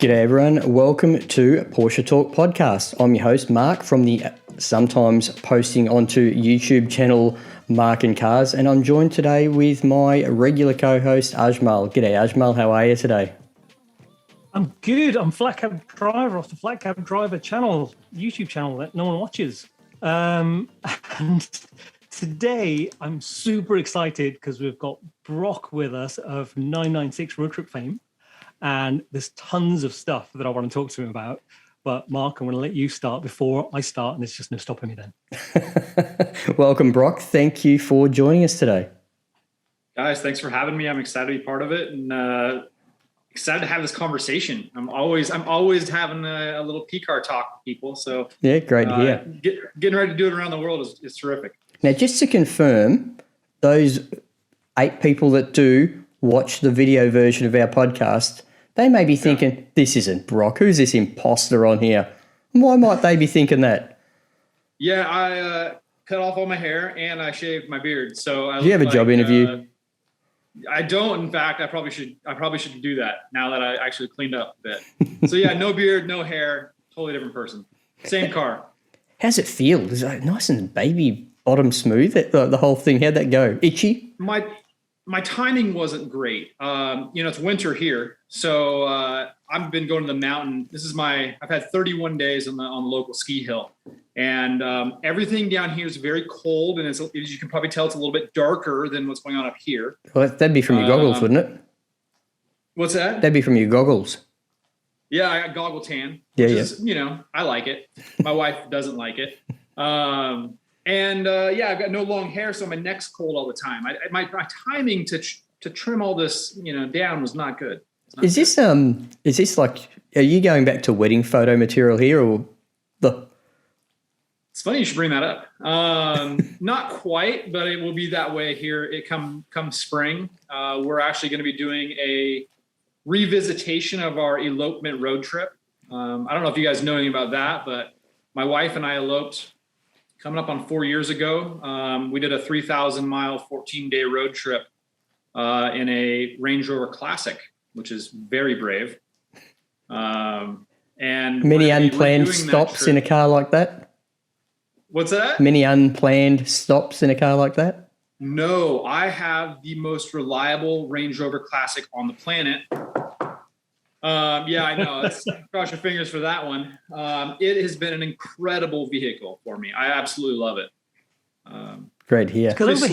G'day everyone, welcome to Porsche Talk Podcast. I'm your host Mark from the sometimes posting onto YouTube channel Marc and Cars, and I'm joined today with my regular co-host Ajmal. G'day Ajmal, how are you today? I'm good. I'm Flat Cab Driver off the Flat Cab Driver channel, YouTube channel that no one watches. And today I'm super excited because we've got Brock with us of 996 Road Trip fame. And there's tons of stuff that I want to talk to him about. But Mark, I'm going to let you start before I start, and there's just no stopping me then. Welcome, Brock. Thank you for joining us today. Guys, thanks for having me. I'm excited to be part of it, and excited to have this conversation. I'm always having a little P-car talk with people. So yeah, great to hear. Getting ready to do it around the world is terrific. Now, just to confirm, those 8 people that do watch the video version of our podcast, they may be thinking, this isn't Brock. Who's this imposter on here? Why might they be thinking that? Yeah, I cut off all my hair and I shaved my beard. So do you have a job interview? I don't. In fact, I probably should do that now that I actually cleaned up a bit. So yeah, no beard, no hair, totally different person. Same car. How's it feel? Is it nice and baby bottom smooth? The whole thing. How'd that go? Itchy? My timing wasn't great. It's winter here, so I've been going to the mountain. I've had 31 days on the local ski hill, and everything down here is very cold, and as you can probably tell, it's a little bit darker than what's going on up here. Well, that'd be from your goggles, wouldn't it? What's that? That'd be from your goggles. Yeah, I got goggle tan. I like it. My wife doesn't like it. I've got no long hair, so my neck's cold all the time. My timing to trim all this, down was not good. Is this like, are you going back to wedding photo material here, or the? It's funny you should bring that up. Not quite, but it will be that way here. Come spring, we're actually going to be doing a revisitation of our elopement road trip. I don't know if you guys know anything about that, but my wife and I eloped coming up on 4 years ago. We did a 3,000-mile, 14-day road trip in a Range Rover Classic, which is very brave. And many unplanned stops in a car like that? What's that? Many unplanned stops in a car like that? No, I have the most reliable Range Rover Classic on the planet. I know. Cross your fingers for that one. It has been an incredible vehicle for me. I absolutely love it. Great here. Because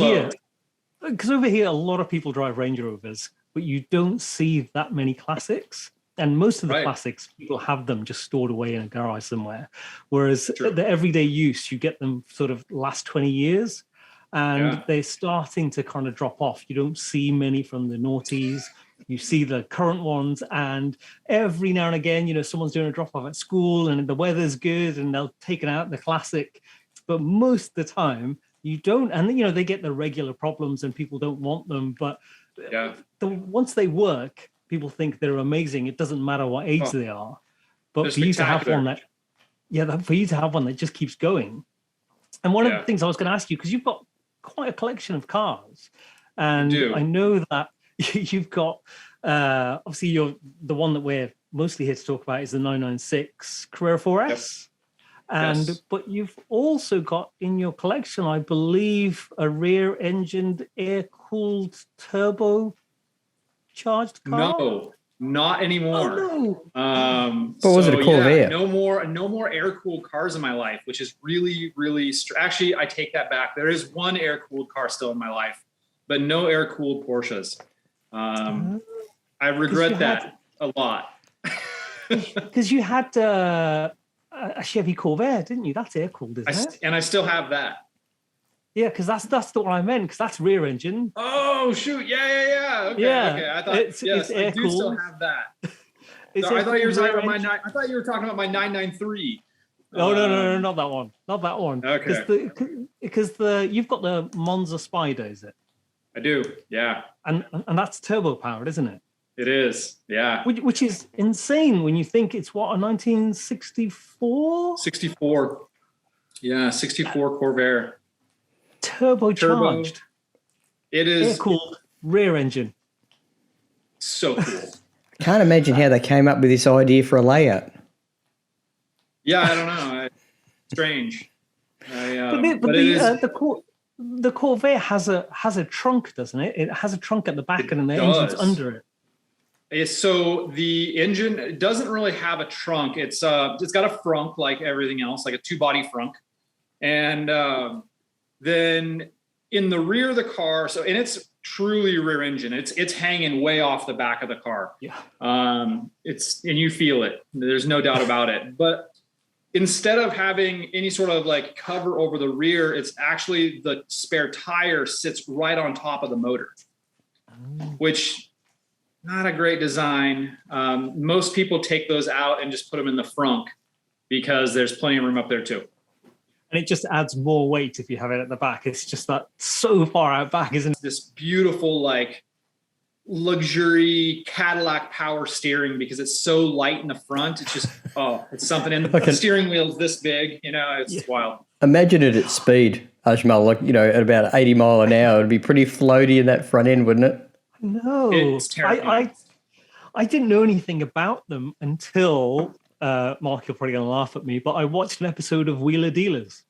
over here, a lot of people drive Range Rovers, but you don't see that many classics. And most of the classics, people have them just stored away in a garage somewhere. Whereas the everyday use, you get them sort of last 20 years, and they're starting to kind of drop off. You don't see many from the noughties. You see the current ones, and every now and again, someone's doing a drop-off at school and the weather's good and they'll take it out the classic. But most of the time, you don't. And, they get the regular problems and people don't want them. But once they work, people think they're amazing. It doesn't matter what age they are. But for you to have one that just keeps going. And one of the things I was going to ask you, because you've got quite a collection of cars. And I know that you've got, obviously, you're the one that we're mostly here to talk about is the 996 Carrera 4S. But you've also got in your collection, I believe, a rear-engined, air-cooled, turbo-charged car? No, not anymore. Oh, no. What was it, a Corvair? No more air-cooled cars in my life, which is really, really... Actually, I take that back. There is one air-cooled car still in my life, but no air-cooled Porsches. I regret that a lot. Because you had a Chevy Corvair, didn't you? That's air-cooled, isn't it? And I still have that. Yeah, because that's the one I meant, because that's rear engine. Oh, shoot. Yeah. Okay. I thought, it's I do still have that. I thought you were talking about my 993. No, not that one. Not that one. Okay. Because you've got the Monza Spider, is it? I do, yeah. And that's turbo powered, isn't it? It is, yeah. Which is insane when you think it's what, a 1964? 64. Yeah, 64 Corvair. Turbocharged. It is. Air-cooled rear engine. So cool. Can't imagine how they came up with this idea for a layout. Yeah, I don't know. Strange. The Corvair has a trunk, doesn't it? It has a trunk at the back, and the engine's under it. So the engine doesn't really have a trunk. It's got a frunk like everything else, like a 2-body frunk, and then in the rear of the car. And it's truly rear engine. It's hanging way off the back of the car. Yeah. And you feel it. There's no doubt about it. But instead of having any sort of like cover over the rear, it's actually the spare tire sits right on top of the motor, which not a great design. Most people take those out and just put them in the frunk because there's plenty of room up there too. And it just adds more weight if you have it at the back. It's just that so far out back, isn't it? This beautiful like luxury Cadillac power steering because it's so light in the front. It's just, it's something. And the steering wheel's this big, it's wild. Imagine it at speed, Ajmal, like, at about 80 mile an hour. It'd be pretty floaty in that front end, wouldn't it? No, it's terrifying. I didn't know anything about them until, Mark, you're probably going to laugh at me, but I watched an episode of Wheeler Dealers.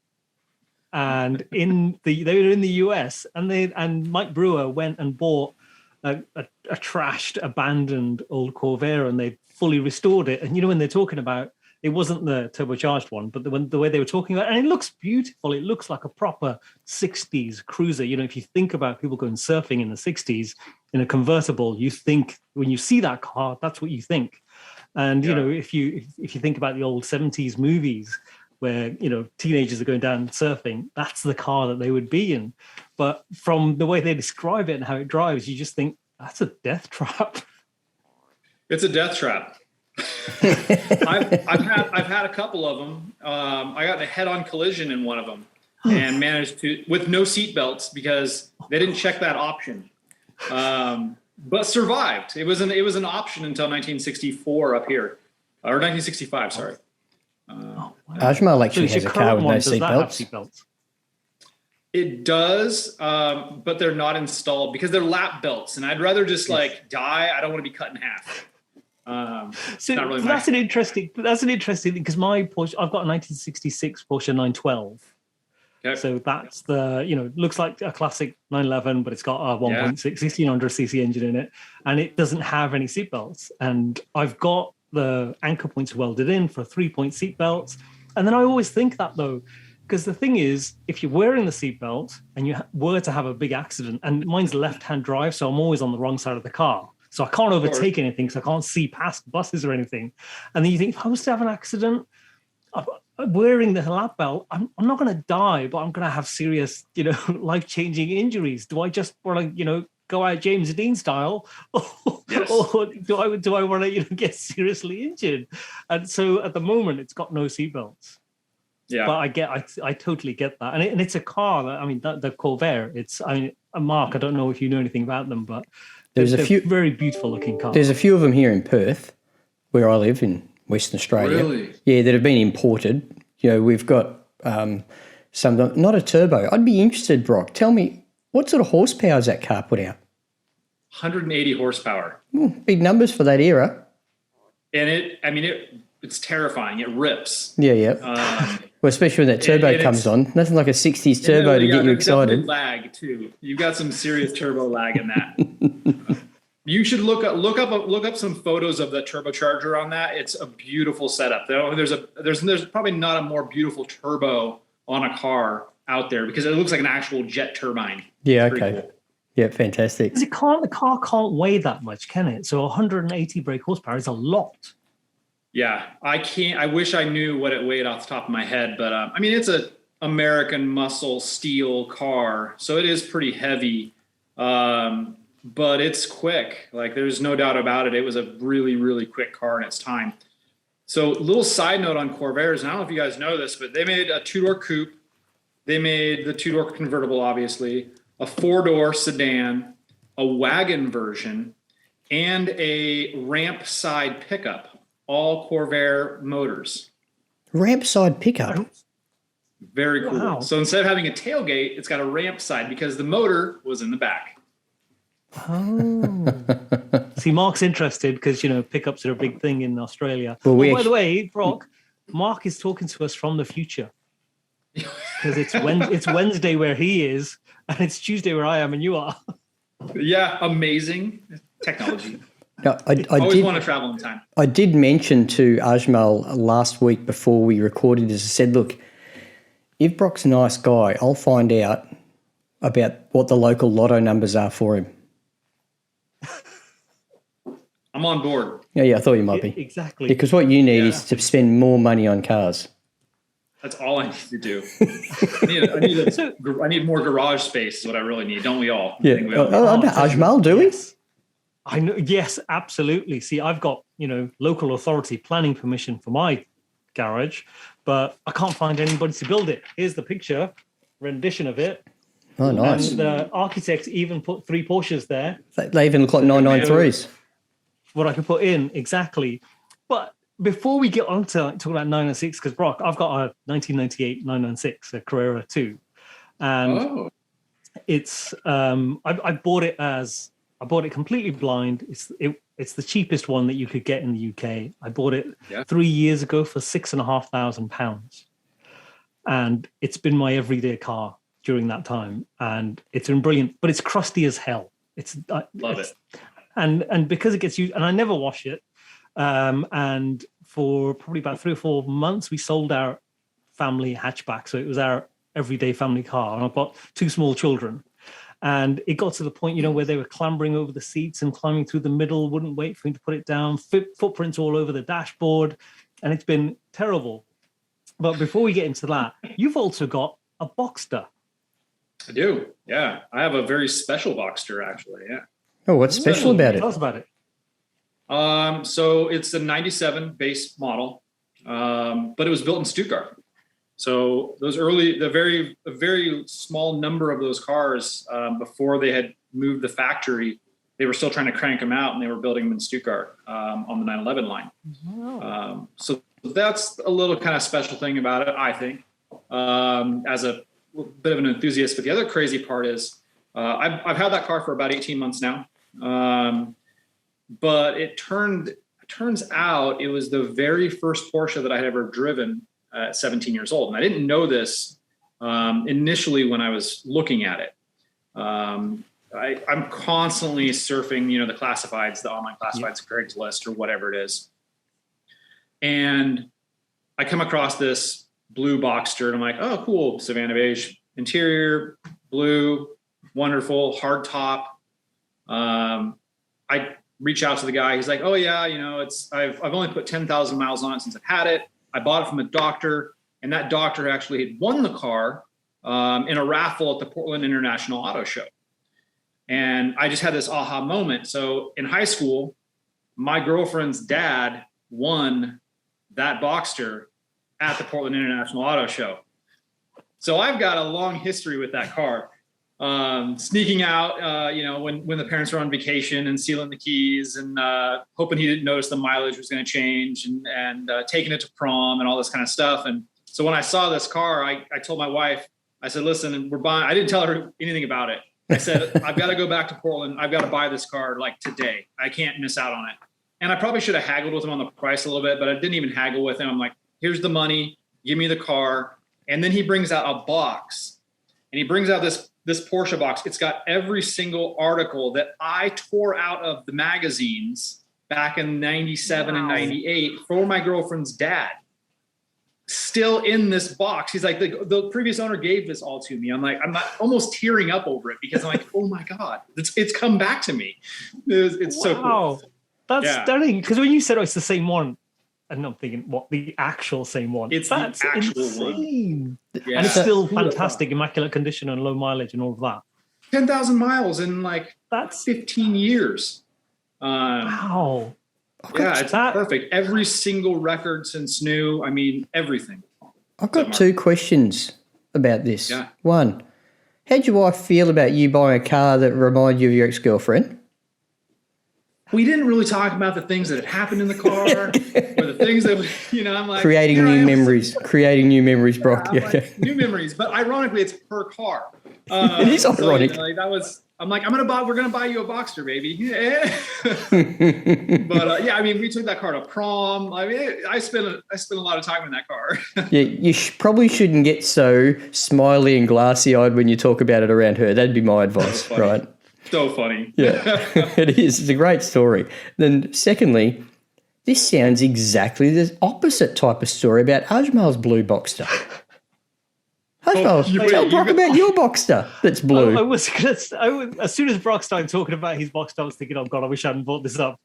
And they were in the US, and Mike Brewer went and bought a trashed, abandoned old Corvair, and they fully restored it. And when they're talking about, it wasn't the turbocharged one, but the way they were talking about it, and it looks beautiful. It looks like a proper 60s cruiser. If you think about people going surfing in the 60s in a convertible, you think, when you see that car, that's what you think. And, if you think about the old 70s movies where, teenagers are going down surfing, that's the car that they would be in. But from the way they describe it and how it drives, you just think, that's a death trap. It's a death trap. I've had a couple of them. I got in a head-on collision in one of them and managed to, with no seat belts because they didn't check that option. But survived. It was an option until 1964 up here, or 1965. Sorry. Wow. Ajmal actually has a car with no seatbelts. It does, but they're not installed because they're lap belts, and I'd rather just die. I don't want to be cut in half. So not really that's an interesting thing because my Porsche, I've got a 1966 Porsche 912. Okay. So that's the, looks like a classic 911, but it's got a 1600cc engine in it, and it doesn't have any seatbelts. And I've got the anchor points welded in for 3-point seatbelts. And then I always think that though, because the thing is, if you're wearing the seatbelt and you were to have a big accident, and mine's left-hand drive, so I'm always on the wrong side of the car. So I can't overtake anything, so I can't see past buses or anything. And then you think, if I was to have an accident, wearing the lap belt, I'm not going to die, but I'm going to have serious, life-changing injuries. Do I just want to, go out James Dean style, or do I want to, get seriously injured? And so at the moment, it's got no seatbelts. Yeah, but I totally get that, and it's a car that the Corvair. Mark, I don't know if you know anything about them, but there's a few very beautiful looking cars. There's a few of them here in Perth, where I live in Western Australia. Really? Yeah, that have been imported. We've got some, not a turbo. I'd be interested, Brock. Tell me, what sort of horsepower does that car put out? 180 horsepower. Big numbers for that era. And it's terrifying. It rips. Yeah. Well, especially when that turbo comes on. Nothing like a 60s turbo to get you excited. Lag too. You've got some serious turbo lag in that. You should look up some photos of the turbocharger on that. It's a beautiful setup. There's probably not a more beautiful turbo on a car out there because it looks like an actual jet turbine. Yeah. Okay. Cool. Yeah. Fantastic. The car can't weigh that much, can it? So 180 brake horsepower is a lot. Yeah, I can't. I wish I knew what it weighed off the top of my head, but it's a American muscle steel car, so it is pretty heavy, but it's quick. Like there's no doubt about it. It was a really, really quick car in its time. So, little side note on Corvairs, and I don't know if you guys know this, but they made a 2-door coupe, they made the 2-door convertible, obviously, a 4-door sedan, a wagon version, and a ramp side pickup. All Corvair motors. Ramp side pickup. Very cool. Wow. So instead of having a tailgate, it's got a ramp side because the motor was in the back. Oh. See, Mark's interested because, pickups are a big thing in Australia. Well, by the way, Brock, Mark is talking to us from the future because it's Wednesday where he is and it's Tuesday where I am and you are. Yeah, amazing technology. No, I always want to travel in time. I did mention to Ajmal last week before we recorded this. I said, look, if Brock's a nice guy, I'll find out about what the local lotto numbers are for him. I'm on board. Yeah, I thought you might be. Exactly. Because what you need is to spend more money on cars. That's all I need to do. I need more garage space is what I really need. Don't we all? Yeah. Ajmal, do we? I know. Yes, absolutely. See, I've got, local authority planning permission for my garage, but I can't find anybody to build it. Here's the picture, rendition of it. Oh, nice. And the architects even put 3 Porsches there. They even look like 993s. What I could put in, exactly. But before we get on to talk about 996, because Brock, I've got a 1998 996, a Carrera 2. And it's, I bought it completely blind. It's the cheapest one that you could get in the UK. I bought it 3 years ago for £6,500. And it's been my everyday car during that time. And it's been brilliant, but it's crusty as hell. Love it. And because it gets used, and I never wash it. And for probably about 3 or 4 months, we sold our family hatchback. So it was our everyday family car. And I've got 2 small children. And it got to the point, where they were clambering over the seats and climbing through the middle, wouldn't wait for me to put it down, footprints all over the dashboard. And it's been terrible. But before we get into that, you've also got a Boxster. I do. Yeah. I have a very special Boxster, actually. Yeah. Oh, what's special about it? Tell us about it. So it's a 97 base model, but it was built in Stuttgart. So those a very small number of those cars, before they had moved the factory, they were still trying to crank them out and they were building them in Stuttgart, on the 911 line. Oh. So that's a little kind of special thing about it, I think, as a bit of an enthusiast. But the other crazy part is, I've had that car for about 18 months now. But it turns out it was the very first Porsche that I had ever driven at 17 years old. And I didn't know this initially when I was looking at it. I'm constantly surfing, the classifieds, the online classifieds, Craigslist or whatever it is. And I come across this blue Boxster and I'm like, oh, cool. Savannah beige interior, blue, wonderful, hard top. I reach out to the guy. He's like, oh yeah, I've only put 10,000 miles on it since I've had it. I bought it from a doctor, and that doctor actually had won the car in a raffle at the Portland International Auto Show. And I just had this aha moment. So in high school, my girlfriend's dad won that Boxster at the Portland International Auto Show. So I've got a long history with that car. Sneaking out, when the parents were on vacation and sealing the keys and hoping he didn't notice the mileage was going to change and taking it to prom and all this kind of stuff. And so when I saw this car, I told my wife, I said, listen, we're buying. I didn't tell her anything about it. I said, I've got to go back to Portland. I've got to buy this car like today. I can't miss out on it. And I probably should have haggled with him on the price a little bit, but I didn't even haggle with him. I'm like, here's the money. Give me the car. And then he brings out a box, and he brings out this Porsche box. It's got every single article that I tore out of the magazines back in 97 and 98 for my girlfriend's dad. Still in this box. He's like, the previous owner gave this all to me. I'm like, I'm not almost tearing up over it because I'm like, oh my God, it's come back to me. It's so cool. That's stunning. Because when you said, it's the same one, and I'm thinking, what, the actual same one? That's the actual insane one. Yeah. And it's still fantastic, immaculate condition and low mileage and all of that. 10,000 miles in that's 15 years. Wow. Yeah, it's perfect. Every single record since new. I mean, everything. I've got 2 questions about this. Yeah. One, how'd your wife feel about you buying a car that reminded you of your ex-girlfriend? We didn't really talk about the things that had happened in the car. or the things that, I'm like. Creating new memories, Brock. Yeah, like, new memories. But ironically, it's per car. It is ironic. So, I'm like, we're going to buy you a Boxster, baby. But yeah, I mean, we took that car to prom. I mean, I spent a lot of time in that car. Yeah, you probably shouldn't get so smiley and glassy-eyed when you talk about it around her. That'd be my advice, right? So funny. Yeah, it is. It's a great story. Then secondly, this sounds exactly the opposite type of story about Ajmal's blue Boxster. Ajmal, tell Brock about your Boxster that's blue. As soon as Brock started talking about his Boxster, I was thinking, oh God, I wish I hadn't bought this up.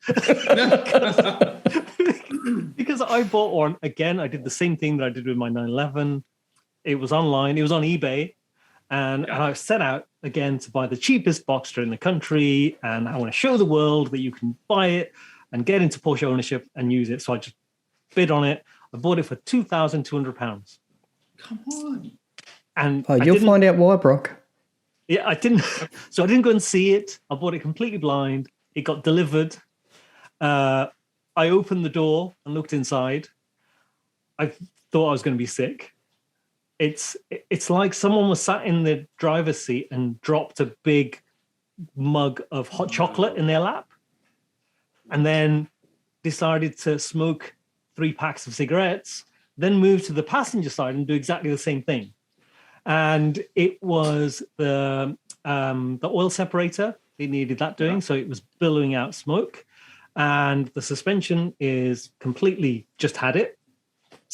Because I bought one, again, I did the same thing that I did with my 911. It was online, it was on eBay. And I set out again to buy the cheapest Boxster in the country. And I want to show the world that you can buy it and get into Porsche ownership and use it. So I just bid on it. I bought it for £2,200. Come on. And you'll find out why, Brock. Yeah, I didn't. So I didn't go and see it. I bought it completely blind. It got delivered. I opened the door and looked inside. I thought I was going to be sick. It's like someone was sat in the driver's seat and dropped a big mug of hot chocolate in their lap, and then decided to smoke 3 packs of cigarettes, then move to the passenger side and do exactly the same thing. And it was the oil separator. It needed that doing, so it was billowing out smoke. And the suspension is completely just had it.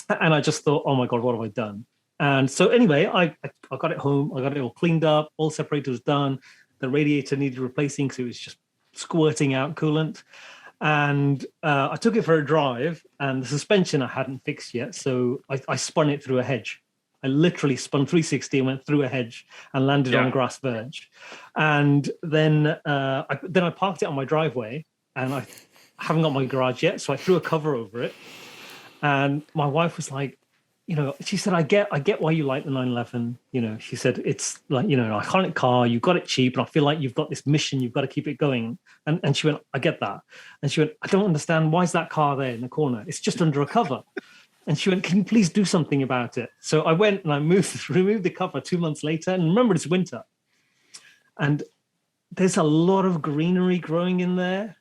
And I just thought, oh my God, what have I done? And so anyway, I got it home. I got it all cleaned up. Oil separator was done. The radiator needed replacing because it was just squirting out coolant. And I took it for a drive, and the suspension I hadn't fixed yet. So I spun it through a hedge. I literally spun 360 and went through a hedge and landed on a grass verge. And then I parked it on my driveway, and I haven't got my garage yet. So I threw a cover over it. And my wife was like, she said, I get why you like the 911. She said, it's like, an iconic car. You got it cheap. And I feel like you've got this mission. You've got to keep it going. And she went, I get that. And she went, I don't understand. Why is that car there in the corner? It's just under a cover. And she went, can you please do something about it? So I went and I removed the cover 2 months later. And remember, it's winter. And there's a lot of greenery growing in there.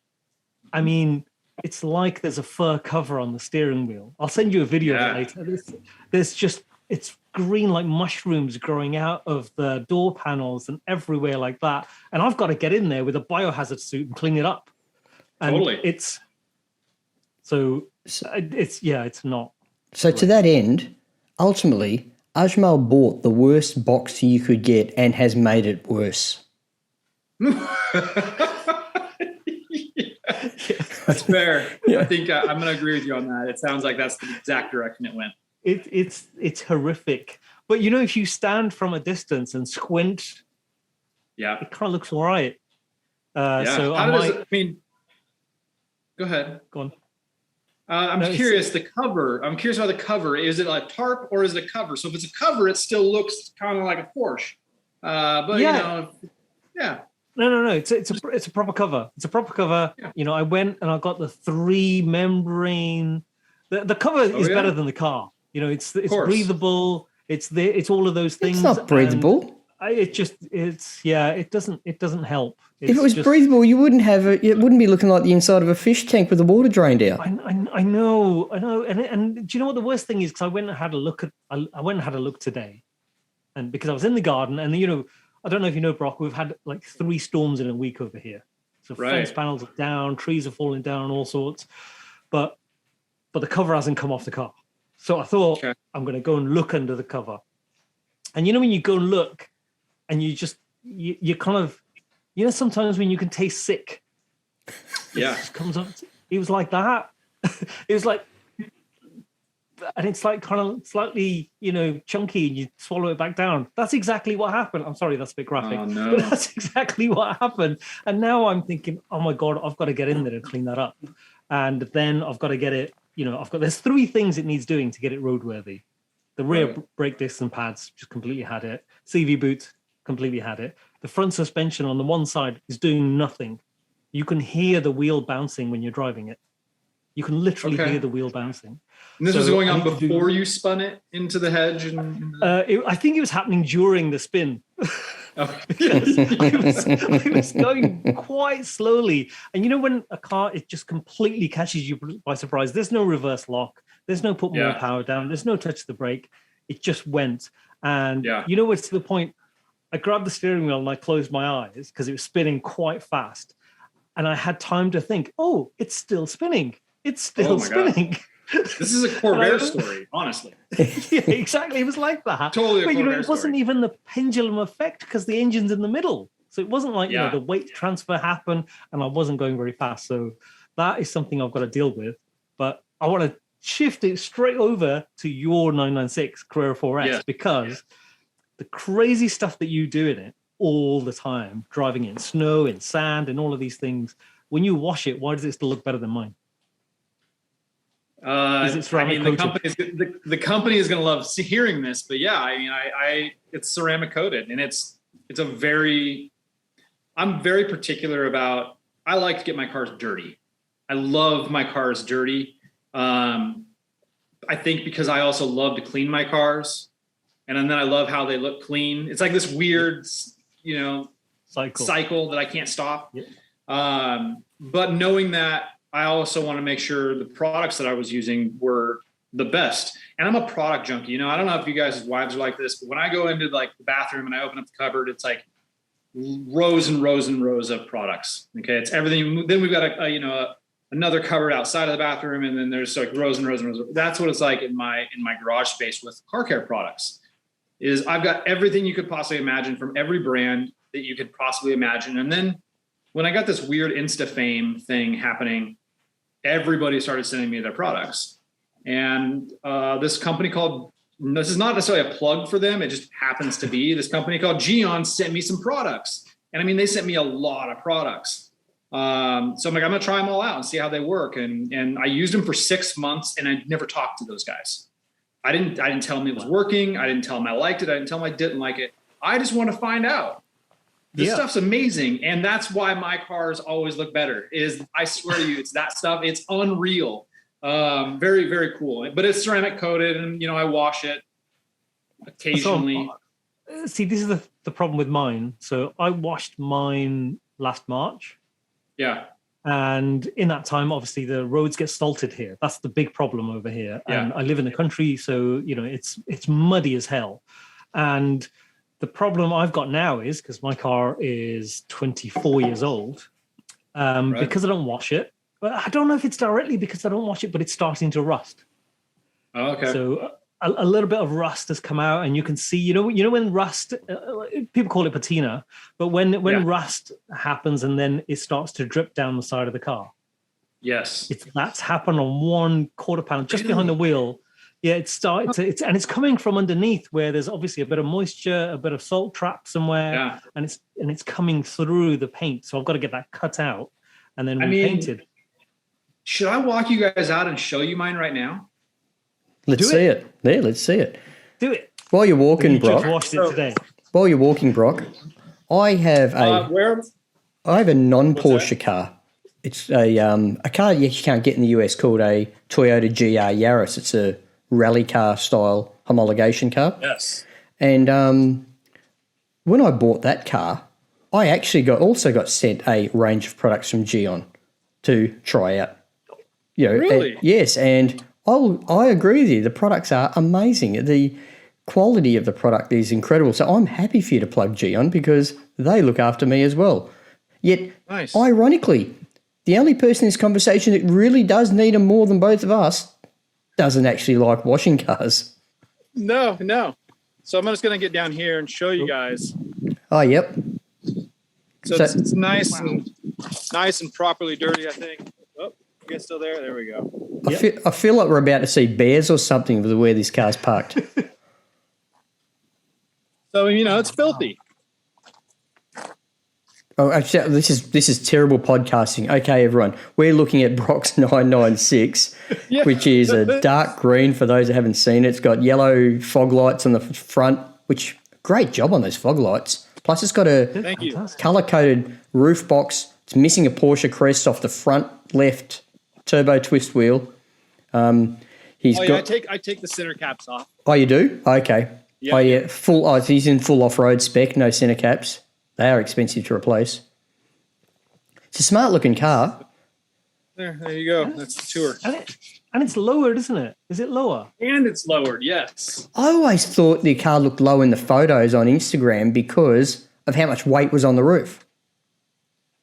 I mean, it's like there's a fur cover on the steering wheel. I'll send you a video of it later. It's green like mushrooms growing out of the door panels and everywhere like that. And I've got to get in there with a biohazard suit and clean it up. And totally. It's not. So to that end, ultimately, Ajmal bought the worst Boxster you could get and has made it worse. That's fair. Yeah. I think I'm going to agree with you on that. It sounds like that's the exact direction it went. It's horrific. But if you stand from a distance and squint, it kind of looks all right. So go ahead. Go on. I'm curious. The cover. I'm curious about the cover. Is it a tarp or is it a cover? So if it's a cover, it still looks kind of like a Porsche. No. It's a proper cover. It's a proper cover. Yeah. I went and I got the 3 membrane. The cover is better than the car. It's breathable. It's all of those things. It's not breathable. It doesn't help. If it was breathable, you wouldn't have it. It wouldn't be looking like the inside of a fish tank with the water drained out. I know. And do you know what the worst thing is? Because I went and had a look today, and because I was in the garden, and I don't know if you know, Brock, we've had like 3 storms in a week over here. So fence panels are down, trees are falling down, all sorts. But the cover hasn't come off the car. So I thought I'm going to go and look under the cover. And when you go and look, and you kind of, sometimes when you can taste sick, it just comes up. It was like that. It was like, and it's like kind of slightly, chunky, and you swallow it back down. That's exactly what happened. I'm sorry, that's a bit graphic. Oh, no. But that's exactly what happened. And now I'm thinking, oh my God, I've got to get in there and clean that up. And then I've got to get it, there's 3 things it needs doing to get it roadworthy. The rear brake discs and pads just completely had it. CV boot completely had it. The front suspension on the one side is doing nothing. You can hear the wheel bouncing when you're driving it. You can literally hear the wheel bouncing. And this was going on before you spun it into the hedge? I think it was happening during the spin. Because I was going quite slowly. And you know when a car, it just completely catches you by surprise. There's no reverse lock. There's no put more power down. There's no touch the brake. It just went. And you know what's to the point? I grabbed the steering wheel and I closed my eyes because it was spinning quite fast. And I had time to think, oh, it's still spinning. It's still spinning. This is a Corvair story, honestly. Yeah, exactly. It was like that. Totally. But it wasn't even the pendulum effect because the engine's in the middle. So it wasn't like the weight transfer happened and I wasn't going very fast. So that is something I've got to deal with. But I want to shift it straight over to your 996 Carrera 4S because the crazy stuff that you do in it all the time, driving in snow, in sand, and all of these things, when you wash it, why does it still look better than mine? The company is going to love hearing this, but it's ceramic coated, and I'm very particular about. I like to get my cars dirty. I love my cars dirty. I think because I also love to clean my cars, and then I love how they look clean. It's like this weird, cycle that I can't stop. Yeah. But knowing that, I also want to make sure the products that I was using were the best. And I'm a product junkie. I don't know if you guys' wives are like this, but when I go into like the bathroom and I open up the cupboard, it's like rows and rows and rows of products. Okay. It's everything. Then we've got another cupboard outside of the bathroom. And then there's like rows and rows and rows. That's what it's like in my garage space with car care products. Is I've got everything you could possibly imagine from every brand that you could possibly imagine. And then when I got this weird Insta fame thing happening, everybody started sending me their products. And this company this is not necessarily a plug for them. It just happens to be this company called Geon sent me some products. And I mean, they sent me a lot of products. So I'm like, I'm going to try them all out and see how they work. And I used them for 6 months and I never talked to those guys. I didn't tell them it was working. I didn't tell them I liked it. I didn't tell them I didn't like it. I just want to find out. This stuff's amazing. And that's why my cars always look better I swear to you, it's that stuff. It's unreal. Very, very cool. But it's ceramic coated and, I wash it occasionally. See, this is the problem with mine. So I washed mine last March. Yeah. And in that time, obviously, the roads get salted here. That's the big problem over here. Yeah. And I live in the country, so, it's muddy as hell. And the problem I've got now is because my car is 24 years old, because I don't wash it. But I don't know if it's directly because I don't wash it, but it's starting to rust. Oh, okay. So a little bit of rust has come out, and you can see, when rust, people call it patina, but when rust happens and then it starts to drip down the side of the car. Yes. That's happened on one quarter panel just behind the wheel. Yeah, it's coming from underneath where there's obviously a bit of moisture, a bit of salt trap somewhere, and it's coming through the paint. So I've got to get that cut out and then repainted. Should I walk you guys out and show you mine right now? Let's see it. Yeah, let's see it. Do it. While you're walking, Brock. Just washed it today. While you're walking, Brock, I have a non-Porsche car. It's a car you can't get in the US called a Toyota GR Yaris. It's a rally car style homologation car. Yes. And when I bought that car, I actually also got sent a range of products from Geon to try out. Really? Yes, and I agree with you. The products are amazing. The quality of the product is incredible. So I'm happy for you to plug Geon because they look after me as well. Yet, ironically, the only person in this conversation that really does need them more than both of us doesn't actually like washing cars. No. So I'm just going to get down here and show you guys. Oh, yep. So it's nice and properly dirty, I think. Oh, you guys still there? There we go. I feel like we're about to see bears or something with where this car's parked. So, it's filthy. Oh, actually, this is terrible podcasting. Okay, everyone, we're looking at Brock's 996, which is a dark green for those that haven't seen it. It's got yellow fog lights on the front, which great job on those fog lights. Plus, it's got a color-coded roof box. It's missing a Porsche crest off the front left turbo twist wheel. He's got. I take the center caps off. Oh, you do? Okay. Yeah. Oh, yeah. Full. Oh, he's in full off-road spec. No center caps. They are expensive to replace. It's a smart-looking car. There you go. That's the tour. And it's lowered, isn't it? Is it lower? And it's lowered, yes. I always thought the car looked low in the photos on Instagram because of how much weight was on the roof.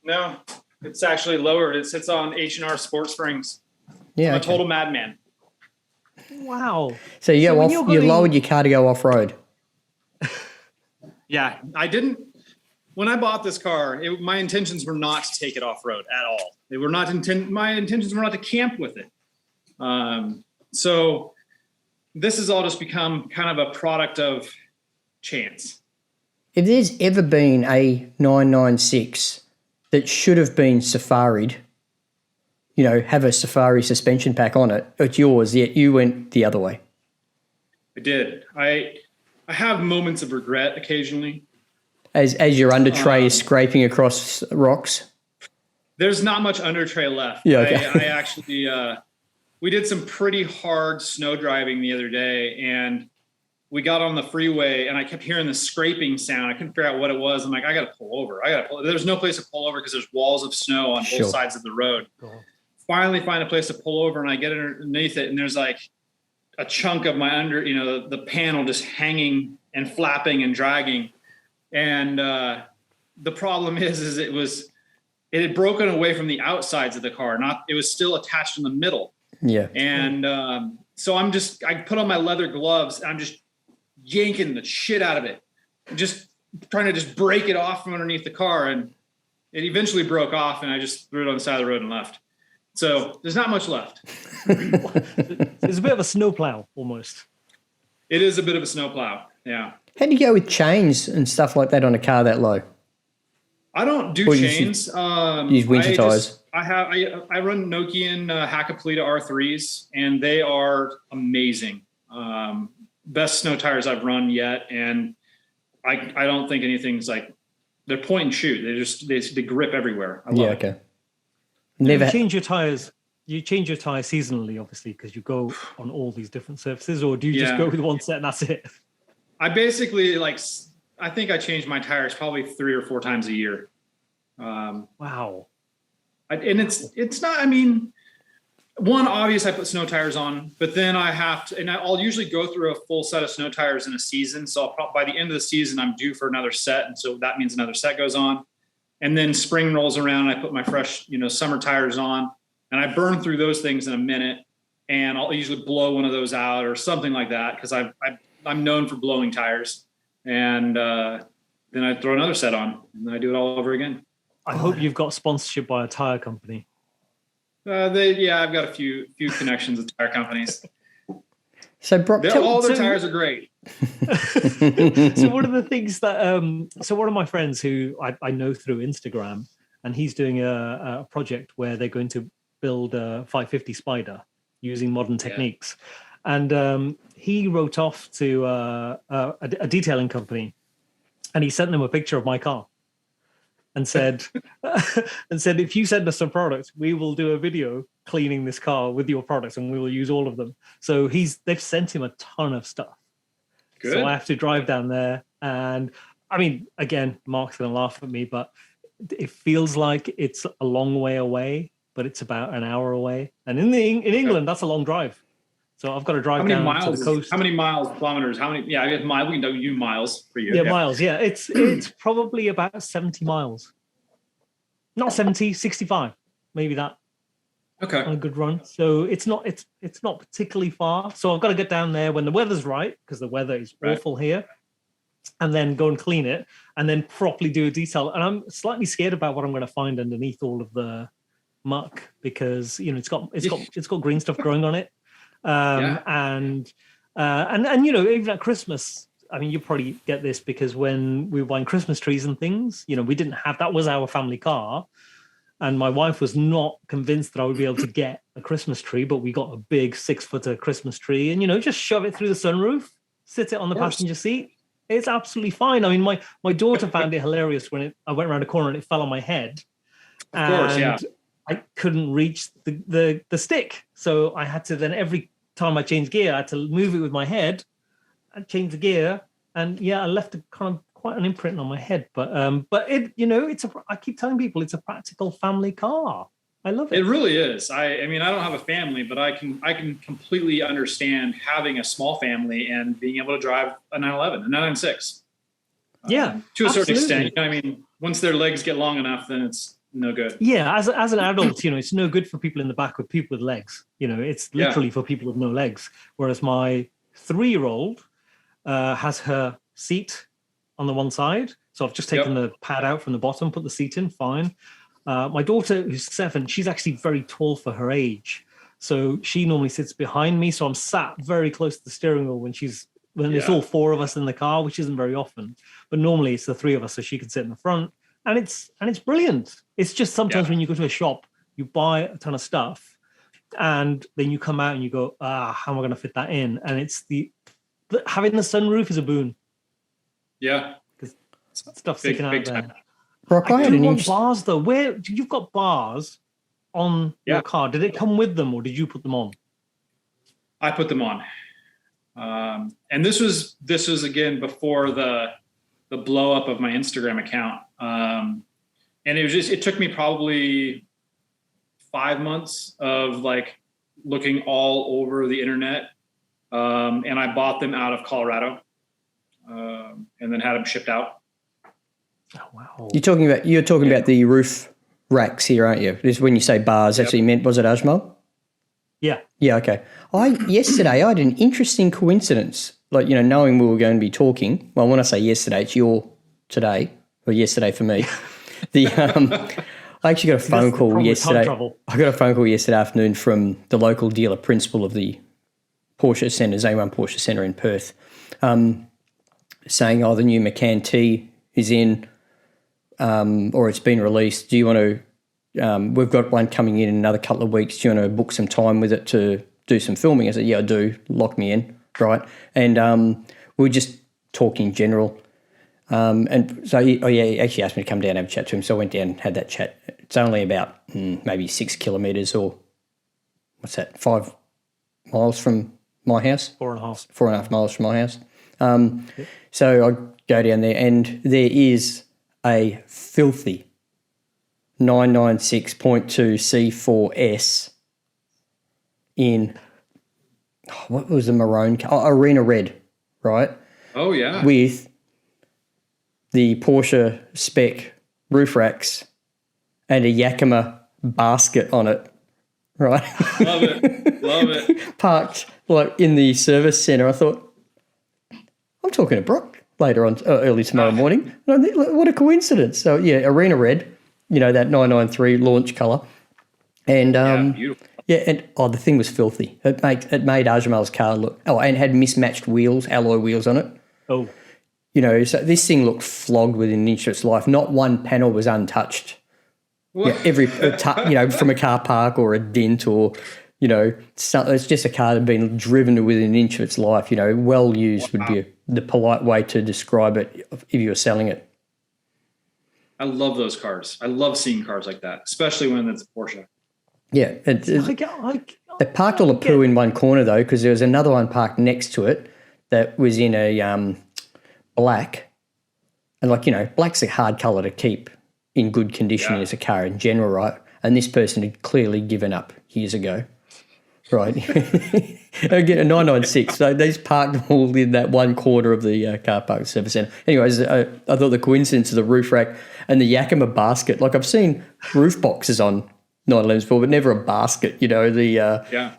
No, it's actually lowered. It sits on H&R Sport Springs. Yeah, I'm a total madman. Wow. So you lowered your car to go off-road. Yeah, I didn't. When I bought this car, my intentions were not to take it off-road at all. They were not my intentions were not to camp with it. So this has all just become kind of a product of chance. If there's ever been a 996 that should have been safari'd, have a safari suspension pack on it, it's yours, yet you went the other way. I did. I have moments of regret occasionally. As your under tray is scraping across rocks? There's not much under tray left. Yeah, okay. I actually, we did some pretty hard snow driving the other day, and we got on the freeway, and I kept hearing the scraping sound. I couldn't figure out what it was. I'm like, I got to pull over. There's no place to pull over because there's walls of snow on both sides of the road. Cool. Finally find a place to pull over, and I get underneath it, and there's like a chunk of my the panel just hanging and flapping and dragging. And the problem is it had broken away from the outsides of the car. It was still attached in the middle. Yeah. And so I put on my leather gloves, and I'm just yanking the shit out of it, just trying to just break it off from underneath the car. And it eventually broke off, and I just threw it on the side of the road and left. So there's not much left. It's a bit of a snowplow almost. It is a bit of a snowplow. Yeah. How do you go with chains and stuff like that on a car that low? I don't do chains. Use winter tires. I run Nokian Hakkapeliitta R3s, and they are amazing. Best snow tires I've run yet, and I don't think anything's like, they're point and shoot. They grip everywhere. I love it. Okay. You change your tires. You change your tires seasonally, obviously, because you go on all these different surfaces, or do you just go with one set and that's it? I basically I think I change my tires probably 3 or 4 times a year. Wow. And it's not, I mean, one, obvious, I put snow tires on, but then I have to, and I'll usually go through a full set of snow tires in a season. So by the end of the season, I'm due for another set. And so that means another set goes on. And then spring rolls around, I put my fresh, summer tires on, and I burn through those things in a minute. And I'll usually blow one of those out or something like that, because I'm known for blowing tires. And then I throw another set on, and then I do it all over again. I hope you've got sponsorship by a tire company. I've got a few connections with tire companies. So Brock, all their tires are great. So one of the things that so one of my friends who I know through Instagram, and he's doing a project where they're going to build a 550 Spider using modern techniques. And he wrote off to a detailing company, and he sent them a picture of my car and said, if you send us some products, we will do a video cleaning this car with your products, and we will use all of them. So they've sent him a ton of stuff. Good. So I have to drive down there, and I mean, again, Mark's going to laugh at me, but it feels like it's a long way away, but it's about an hour away. And in England, that's a long drive. So I've got to drive down to the coast. How many miles, kilometers? How many? Yeah, I guess miles. We can do miles for you. Yeah, miles. Yeah, it's probably about 70 miles. Not 70, 65, maybe that. Okay. On a good run. So it's not particularly far. So I've got to get down there when the weather's right, because the weather is awful here, and then go and clean it, and then properly do a detail. And I'm slightly scared about what I'm going to find underneath all of the muck, because it's got green stuff growing on it. And even at Christmas, I mean, you probably get this, because when we were buying Christmas trees and things, we didn't have, that was our family car, and my wife was not convinced that I would be able to get a Christmas tree, but we got a big 6-footer Christmas tree, and just shove it through the sunroof, sit it on the passenger seat. It's absolutely fine. I mean, my daughter found it hilarious when I went around a corner and it fell on my head. Of course, yeah. I couldn't reach the stick. So I had to then, every time I changed gear, I had to move it with my head and change the gear. And yeah, I left quite an imprint on my head. But it, I keep telling people it's a practical family car. I love it. It really is. I mean, I don't have a family, but I can completely understand having a small family and being able to drive a 911, a 996. Yeah, to a certain extent. I mean, once their legs get long enough, then it's no good. Yeah, as an adult, it's no good for people in the back with people with legs. It's literally for people with no legs. Whereas my 3-year-old has her seat on the one side. So I've just taken the pad out from the bottom, put the seat in, fine. My daughter, who's 7, she's actually very tall for her age. So she normally sits behind me. So I'm sat very close to the steering wheel when there's all 4 of us in the car, which isn't very often. But normally it's the 3 of us, so she can sit in the front. And it's brilliant. It's just sometimes when you go to a shop, you buy a ton of stuff, and then you come out and you go, how am I going to fit that in? And it's having the sunroof is a boon. Yeah. Because stuff's sticking out there. Brock, I do want bars though. Where you've got bars on your car? Did it come with them, or did you put them on? I put them on. And this was again before the blow up of my Instagram account. And it took me probably 5 months of like looking all over the internet. And I bought them out of Colorado, and then had them shipped out. Oh, wow. You're talking about the roof racks here, aren't you? This is when you say bars, that's what you meant, was it, Ajmal? Yeah. Yeah, okay. Yesterday I had an interesting coincidence, like, knowing we were going to be talking. Well, when I say yesterday, it's your today, or yesterday for me. I actually got a phone call yesterday. I got a phone call yesterday afternoon from the local dealer principal of the Porsche Centre, A1 Porsche Centre in Perth, saying, the new Macan T is in, or it's been released. Do you want to, we've got one coming in another couple of weeks. Do you want to book some time with it to do some filming? I said, yeah, I do. Lock me in, right? And we were just talking general. And so, he actually asked me to come down and have a chat to him. So I went down and had that chat. It's only about maybe 6 kilometres, or what's that, 5 miles from my house? 4.5. 4.5 miles from my house. So I go down there, and there is a filthy 996.2 C4S in, what was the maroon car? Arena red, right? Oh, yeah. With the Porsche spec roof racks and a Yakima basket on it, right? Love it. Parked like in the service centre. I thought, I'm talking to Brock later on, early tomorrow morning. What a coincidence. So, yeah, Arena Red, that 993 launch colour. And, beautiful. Yeah, and, the thing was filthy. It made Ajmal's car look, and had mismatched wheels, alloy wheels on it. Oh. So this thing looked flogged within an inch of its life. Not one panel was untouched. Yeah, from a car park or a dent or, it's just a car that had been driven within an inch of its life. Well used would be the polite way to describe it if you were selling it. I love those cars. I love seeing cars like that, especially when it's a Porsche. Yeah. They parked all the poo in one corner, though, because there was another one parked next to it that was in a black. And, black's a hard colour to keep in good condition as a car in general, right? And this person had clearly given up years ago. Right. Again, a 996. So they just parked all in that one corner of the car park service centre. Anyways, I thought the coincidence of the roof rack and the Yakima basket, like I've seen roof boxes on 911s before, but never a basket, anyway,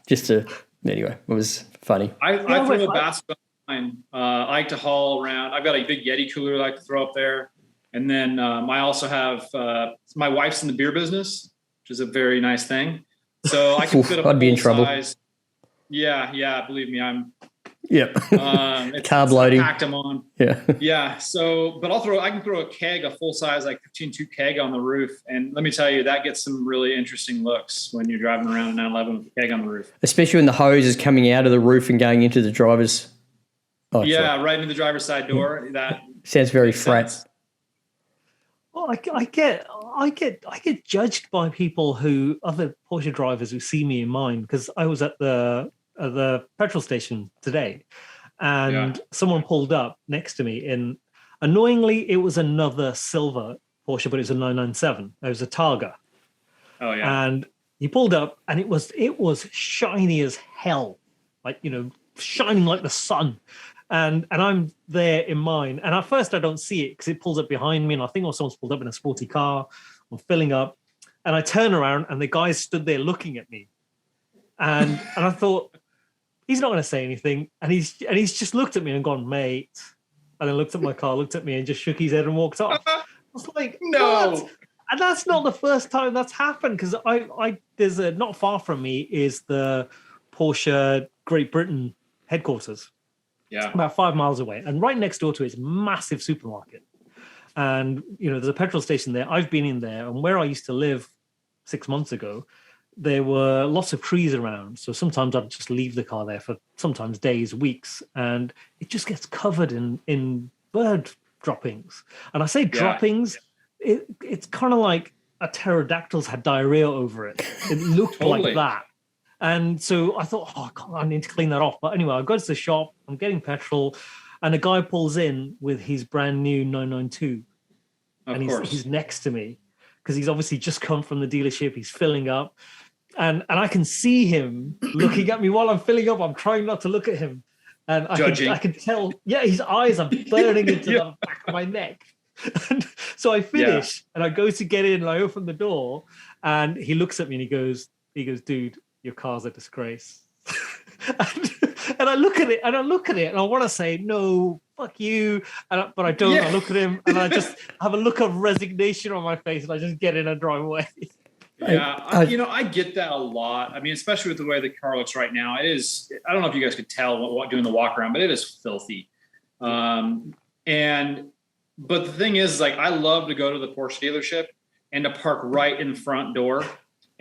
it was funny. I throw a basket on mine. I like to haul around. I've got a big Yeti cooler I like to throw up there. And then I also have, my wife's in the beer business, which is a very nice thing. So I can fit up. I'd be in trouble. Size. Yeah. Believe me, I'm. Yep. Carb loading. Packed them on. Yeah. Yeah. So, but I can throw a full size, like 15.2 keg on the roof, and let me tell you, that gets some really interesting looks when you're driving around a 911 with a keg on the roof. Especially when the hose is coming out of the roof and going into the driver's. Oh, yeah, right into the driver's side door. That sounds very frat. Well, I get judged by people other Porsche drivers who see me in mine, because I was at the petrol station today, and someone pulled up next to me. And annoyingly, it was another silver Porsche, but it was a 997. It was a Targa. Oh yeah. And he pulled up, and it was shiny as hell, like, shining like the sun. And I'm there in mine. And at first I don't see it because it pulls up behind me. And I think someone's pulled up in a sporty car. I'm filling up. And I turn around and the guy stood there looking at me. And I thought, he's not going to say anything. And he's just looked at me and gone, mate. And then looked at my car, looked at me and just shook his head and walked off. I was like, no. What? And that's not the first time that's happened, because there's not far from me is the Porsche Great Britain headquarters. Yeah. About 5 miles away. And right next door to it is a massive supermarket. And, there's a petrol station there. I've been in there. And where I used to live 6 months ago, there were lots of trees around. So sometimes I'd just leave the car there for sometimes days, weeks. And it just gets covered in bird droppings. And I say droppings, it's kind of like a pterodactyl's had diarrhea over it. It looked like that. And so I thought, God, I need to clean that off. But anyway, I go to the shop, I'm getting petrol, and a guy pulls in with his brand new 992. And he's next to me because he's obviously just come from the dealership. He's filling up. And I can see him looking at me while I'm filling up. I'm trying not to look at him. And I can tell, his eyes are burning into the back of my neck. And so I finish and I go to get in and I open the door and he looks at me and he goes, dude, your car's a disgrace. and I look at it and I want to say, no, fuck you. But I don't. I look at him and I just have a look of resignation on my face and I just get in and drive away. Yeah, I get that a lot. I mean, especially with the way the car looks right now, it is, I don't know if you guys could tell doing the walk around, but it is filthy. But the thing is, like, I love to go to the Porsche dealership and to park right in the front door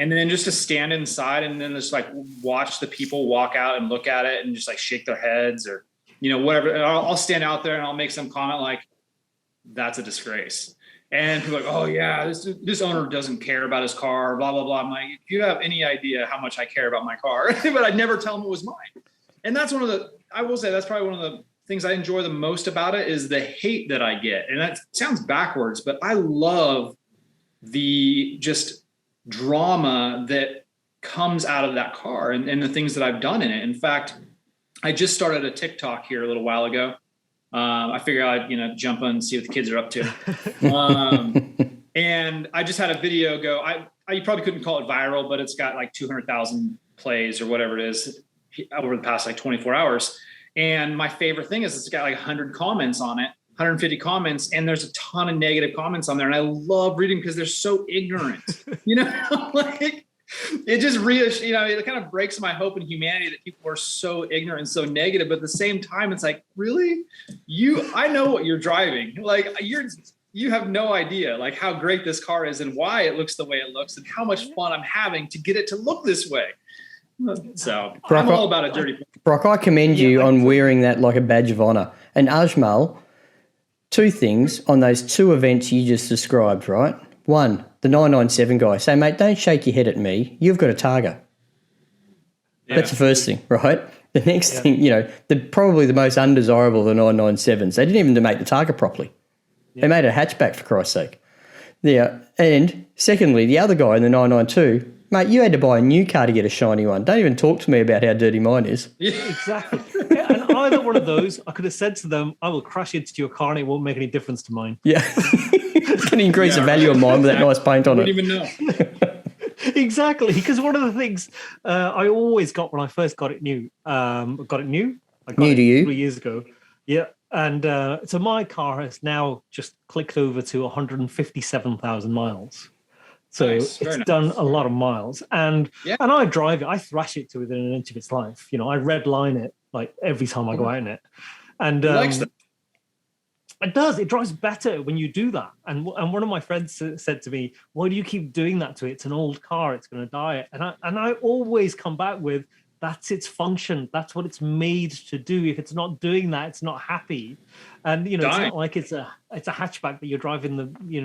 and then just to stand inside and then just like watch the people walk out and look at it and just like shake their heads or, whatever. And I'll stand out there and I'll make some comment like, that's a disgrace. And people are like, oh yeah, this owner doesn't care about his car, blah, blah, blah. I'm like, if you have any idea how much I care about my car, but I'd never tell them it was mine. And that's I will say that's probably one of the things I enjoy the most about it is the hate that I get. And that sounds backwards, but I love the just drama that comes out of that car and the things that I've done in it. In fact, I just started a TikTok here a little while ago. I figured I'd, jump on and see what the kids are up to. And I just had a video go, you probably couldn't call it viral, but it's got like 200,000 plays or whatever it is over the past like 24 hours. And my favorite thing is it's got like 100 comments on it, 150 comments. And there's a ton of negative comments on there. And I love reading because they're so ignorant, like it just it kind of breaks my hope in humanity that people are so ignorant and so negative. But at the same time, it's like, really? I know what you're driving. Like you have no idea like how great this car is and why it looks the way it looks and how much fun I'm having to get it to look this way. So Brock, I'm all about a dirty. Brock, I commend you on wearing that like a badge of honor. And Ajmal, two things on those two events you just described, right? One, the 997 guy. Say, mate, don't shake your head at me. You've got a Targa. Yeah. That's the first thing, right? The next thing, probably the most undesirable of the 997s. They didn't even make the Targa properly. Yeah. They made a hatchback, for Christ's sake. Yeah. And secondly, the other guy in the 992, mate, you had to buy a new car to get a shiny one. Don't even talk to me about how dirty mine is. Yeah, exactly. Yeah, and either one of those, I could have said to them, I will crash into your car and it won't make any difference to mine. Yeah. It's going to increase the value of mine with that nice paint on it. I don't even know. Exactly. Because one of the things I always got when I first got it new, I got new it to you 3 years ago. Yeah. And so my car has now just clicked over to 157,000 miles. So nice. It's done a lot of miles. And I drive it. I thrash it to within an inch of its life. I redline it like every time I go out in it. And it does. It drives better when you do that. And one of my friends said to me, why do you keep doing that to it? It's an old car. It's going to die. And I always come back with, that's its function. That's what it's made to do. If it's not doing that, it's not happy. And it's not like it's a hatchback that you're driving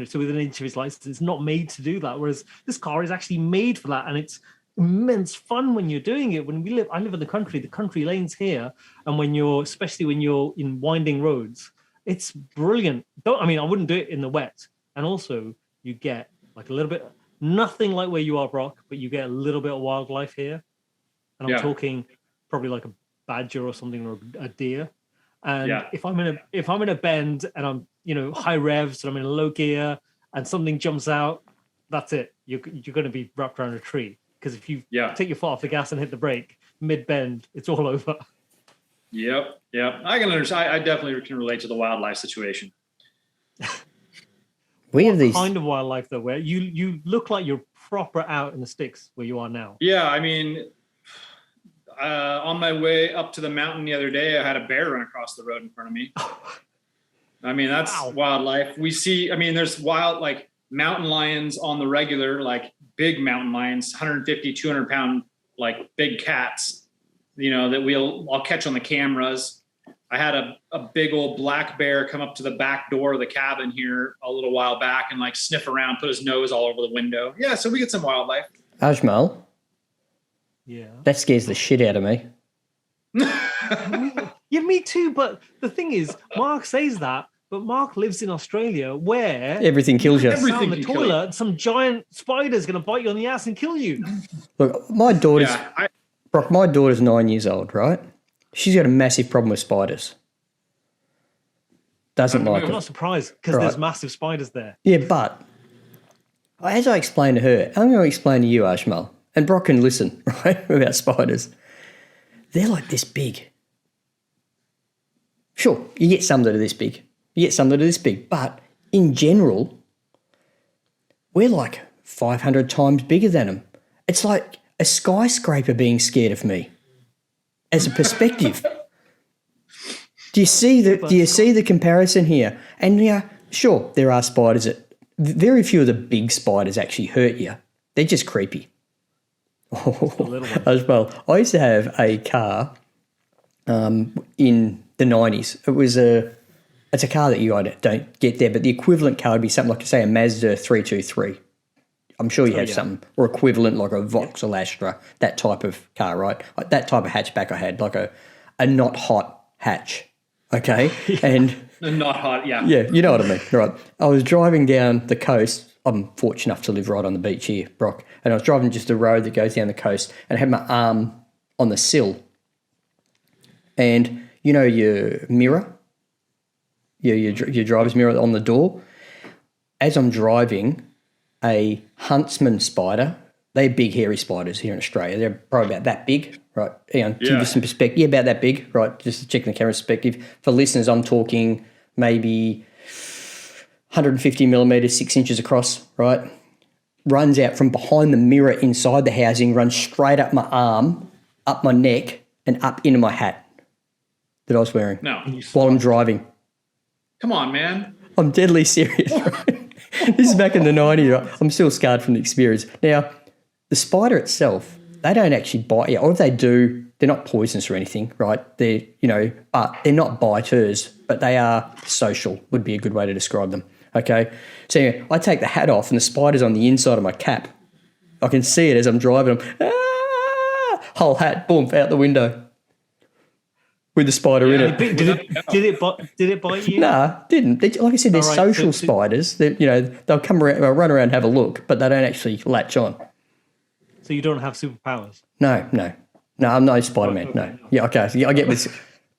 so within an inch of its license. It's not made to do that. Whereas this car is actually made for that, and it's immense fun when you're doing it. I live in the country lanes here, and especially when you're in winding roads, it's brilliant. I wouldn't do it in the wet. And also, you get like a little bit, nothing like where you are, Brock, but you get a little bit of wildlife here. And I'm talking probably like a badger or something, or a deer. And if I'm in a bend and I'm high revs and I'm in a low gear and something jumps out, that's it. You're going to be wrapped around a tree, because if you take your foot off the gas and hit the brake mid bend, it's all over. Yep. I can understand. I definitely can relate to the wildlife situation. We have these kind of wildlife though, where you look like you're proper out in the sticks where you are now. Yeah, on my way up to the mountain the other day, I had a bear run across the road in front of me. That's wildlife. We see, there's wild, like mountain lions on the regular, like big mountain lions, 150, 200 pound, like big cats, that I'll catch on the cameras. I had a big old black bear come up to the back door of the cabin here a little while back and like sniff around, put his nose all over the window. Yeah, so we get some wildlife. Ajmal. Yeah. That scares the shit out of me. Yeah, me too. But the thing is, Mark says that, but Mark lives in Australia where everything kills you. Everything in the toilet, some giant spider's going to bite you on the ass and kill you. Look, my daughter's 9 years old, right? She's got a massive problem with spiders. Doesn't like it. I'm not surprised, because there's massive spiders there. Yeah, but as I explained to her, I'm going to explain to you, Ajmal, and Brock can listen, right, about spiders. They're like this big. Sure, you get some that are this big. But in general, we're like 500 times bigger than them. It's like a skyscraper being scared of me as a perspective. Do you see the comparison here? And sure, there are spiders very few of the big spiders actually hurt you. They're just creepy. As well. I used to have a car in the 90s. It's a car that you don't get there, but the equivalent car would be something like, say, a Mazda 323. I'm sure you have something, or equivalent like a Vauxhall Astra, that type of car, right? Like that type of hatchback I had, like a not hot hatch, okay? And not hot, yeah. Yeah, you know what I mean, right? I was driving down the coast. I'm fortunate enough to live right on the beach here, Brock, and I was driving just a road that goes down the coast, and I had my arm on the sill, and your mirror, your driver's mirror on the door. As I'm driving, a huntsman spider. They're big, hairy spiders here in Australia. They're probably about that big, right? Give you some perspective. Yeah, about that big, right? Just to check the camera perspective. For listeners, I'm talking maybe 150 millimetres, 6 inches across, right? Runs out from behind the mirror inside the housing, runs straight up my arm, up my neck, and up into my hat that I was wearing while I'm driving. Come on, man. I'm deadly serious, right? This is back in the 90s, right? I'm still scarred from the experience. Now, the spider itself, they don't actually bite you. Or if they do, they're not poisonous or anything, right? They're, but they're not biters, but they are social, would be a good way to describe them, okay? So anyway, I take the hat off and the spider's on the inside of my cap. I can see it as I'm driving. Whole hat, boom, out the window. With the spider in it. Did it bite you? Nah, didn't. Like I said, they're social spiders. They'll come around, they'll run around and have a look, but they don't actually latch on. So you don't have superpowers? No, I'm no Spider-Man. Okay. No. Yeah, okay. So I get this.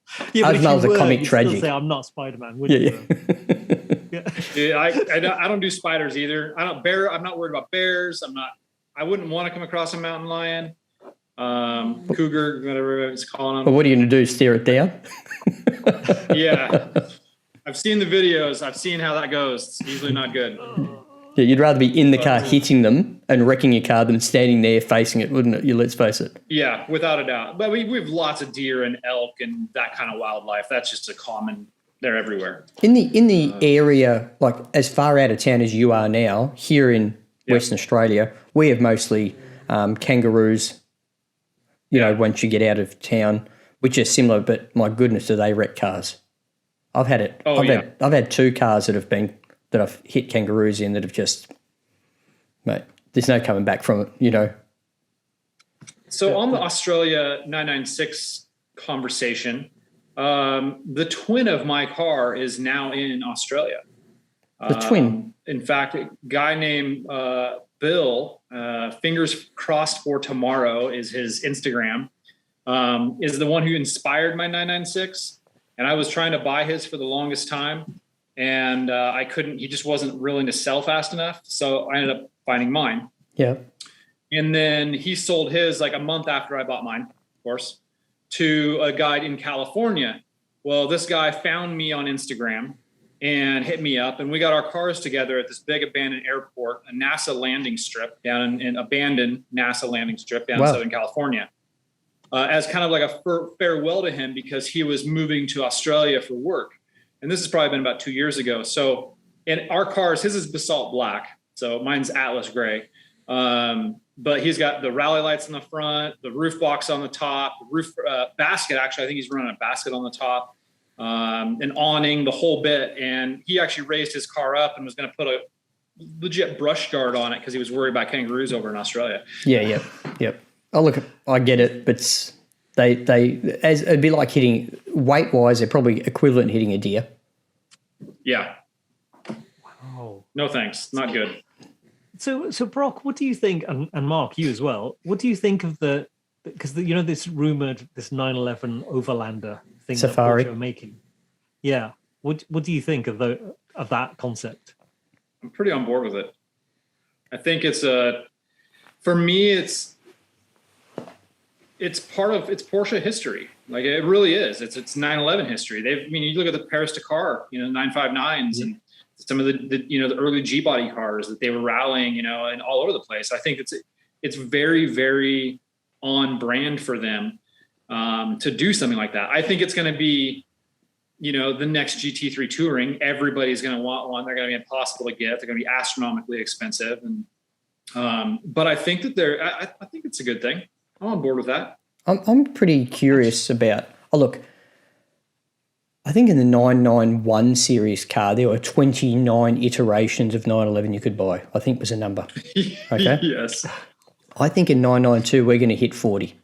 Ajmal's a comic tragedy. Say I'm not Spider-Man. Would you? Yeah, I don't do spiders either. I'm not worried about bears. I wouldn't want to come across a mountain lion. Cougar, whatever it's calling them. Well, what are you going to do? Stare it down? Yeah. I've seen the videos. I've seen how that goes. It's usually not good. Yeah, you'd rather be in the car hitting them and wrecking your car than standing there facing it, wouldn't it? Let's face it. Yeah, without a doubt. But we have lots of deer and elk and that kind of wildlife. That's just they're everywhere. In the area, like as far out of town as you are now, here in Western Australia, we have mostly kangaroos, once you get out of town, which are similar, but my goodness, do they wreck cars? I've had it. I've had 2 cars that I've hit kangaroos in that have just, mate, there's no coming back from it, So on the Australia 996 conversation, the twin of my car is now in Australia. The twin? In fact, a guy named Bill, fingers crossed for tomorrow is his Instagram, is the one who inspired my 996. And I was trying to buy his for the longest time, and I couldn't. He just wasn't willing to sell fast enough. So I ended up finding mine. Yeah. And then he sold his like a month after I bought mine, of course, to a guy in California. Well, this guy found me on Instagram and hit me up, and we got our cars together at this big abandoned airport, a NASA landing strip down in abandoned NASA landing strip down in Southern California. As kind of like a farewell to him, because he was moving to Australia for work. And this has probably been about 2 years ago. So in our cars, his is basalt black. So mine's Atlas gray. But he's got the rally lights in the front, the roof box on the top, the roof basket. Actually, I think he's running a basket on the top, an awning, the whole bit. And he actually raised his car up and was going to put a legit brush guard on it because he was worried about kangaroos over in Australia. Yeah, yep. Oh, look, I get it, but it'd be like hitting, weight-wise, they're probably equivalent hitting a deer. Yeah. Wow. No thanks. Not good. So Brock, what do you think, and Mark, you as well, what do you think of because this rumored, this 911 Overlander thing Safari that Porsche are making? Yeah. What do you think of that concept? I'm pretty on board with it. I think for me, it's Porsche history. Like it really is. It's 911 history. You look at the Paris Dakar, 959s and some of the early G-body cars that they were rallying, and all over the place. I think it's very, very on brand for them to do something like that. I think it's going to be, the next GT3 Touring. Everybody's going to want one. They're going to be impossible to get. They're going to be astronomically expensive. And but I think that I think it's a good thing. I'm on board with that. I'm pretty curious about. Oh, look, I think in the 991 series car there were 29 iterations of 911 you could buy. I think was a number. Okay. Yes. I think in 992 we're going to hit 40.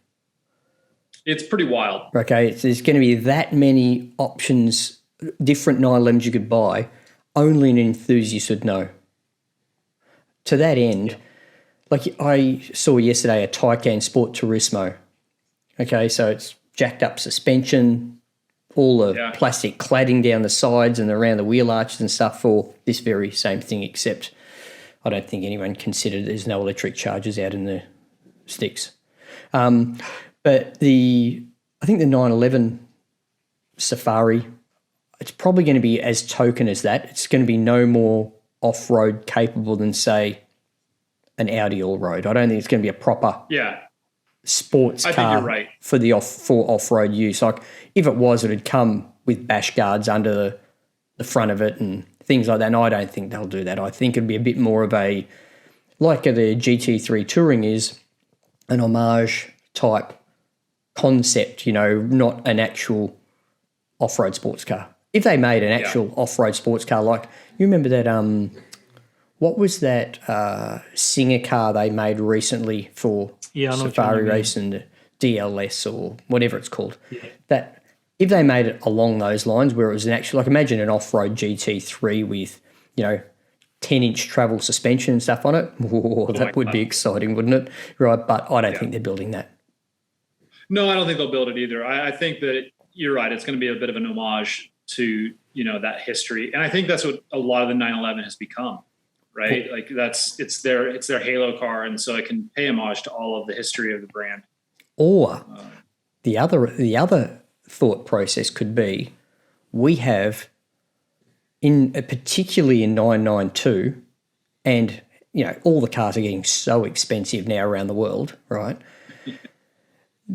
It's pretty wild. Okay, there's going to be that many options, different 911s you could buy. Only an enthusiast would know. To that end. Like I saw yesterday a Taycan Sport Turismo. Okay, so it's jacked up suspension, all the plastic cladding down the sides and around the wheel arches and stuff for this very same thing, except I don't think anyone considered there's no electric chargers out in the sticks. But I think the 911 Safari, it's probably going to be as token as that. It's going to be no more off-road capable than, say, an Audi all-road. I don't think it's going to be a proper sports car think you're right. for off-road use. Like if it was, it would come with bash guards under the front of it and things like that. And I don't think they'll do that. I think it'd be a bit more of a, like the GT3 Touring is, an homage type concept, not an actual off-road sports car. If they made an actual off-road sports car, like you remember that what was that Singer car they made recently for Safari Race and DLS or whatever it's called? Yeah. That if they made it along those lines where it was an actual, like imagine an off-road GT3 with, 10-inch travel suspension and stuff on it. Whoa, that would be exciting, wouldn't it? Right, but I don't think they're building that. No, I don't think they'll build it either. I think that you're right. It's going to be a bit of an homage to, that history. And I think that's what a lot of the 911 has become. Right, like it's their halo car, and so it can pay homage to all of the history of the brand. Or the other thought process could be, we have particularly in 992, and all the cars are getting so expensive now around the world, right?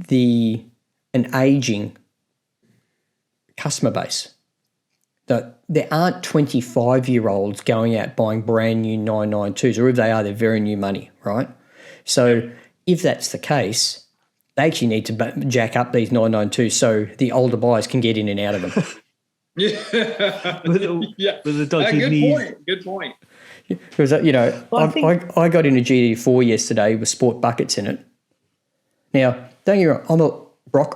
An aging customer base. That there aren't 25-year-olds going out buying brand new 992s, or if they are, they're very new money, right? So if that's the case, They actually need to jack up these 992s so the older buyers can get in and out of them. Yeah. with the dodgy Good knees. point. Good point. Because, I got in a GT4 yesterday with sport buckets in it. Now, don't get me wrong,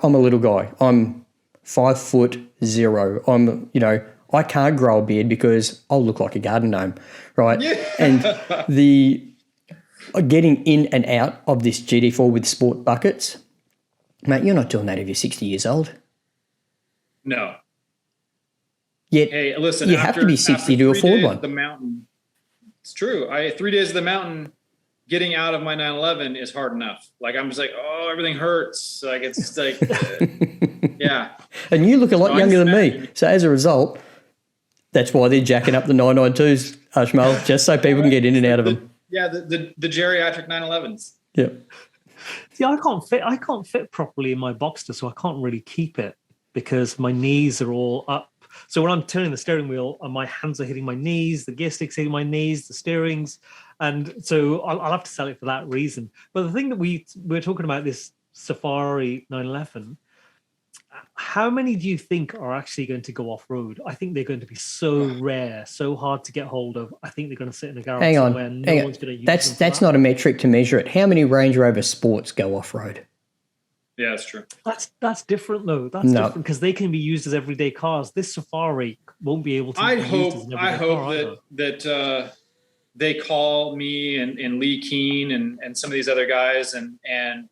I'm a little guy. I'm 5'0". I can't grow a beard because I'll look like a garden gnome, right? Yeah. And the getting in and out of this GT4 with sport buckets, mate, you're not doing that if you're 60 years old. No. Yet, Hey, listen, you have to be 60 to afford one. The mountain. It's true. 3 days of the mountain, getting out of my 911 is hard enough. Like, I'm just like, oh, everything hurts. Like, it's just like, yeah. And you look a lot younger than me. So as a result, that's why they're jacking up the 992s, Ajmal, just so people can get in and out of them. Yeah, the geriatric 911s. Yeah. See, I can't fit properly in my Boxster, so I can't really keep it because my knees are all up. So when I'm turning the steering wheel, my hands are hitting my knees, the gear stick's hitting my knees, the steerings, and so I'll have to sell it for that reason. But the thing that we're talking about, this Safari 911, how many do you think are actually going to go off-road? I think they're going to be so rare, so hard to get hold of. I think they're going to sit in a garage somewhere and no one's going to use them. That's not a metric to measure it. How many Range Rover Sports go off-road? Yeah, that's true. That's different though. That's different because they can be used as everyday cars. This Safari won't be able to. I hope that they call me and Lee Keane and some of these other guys and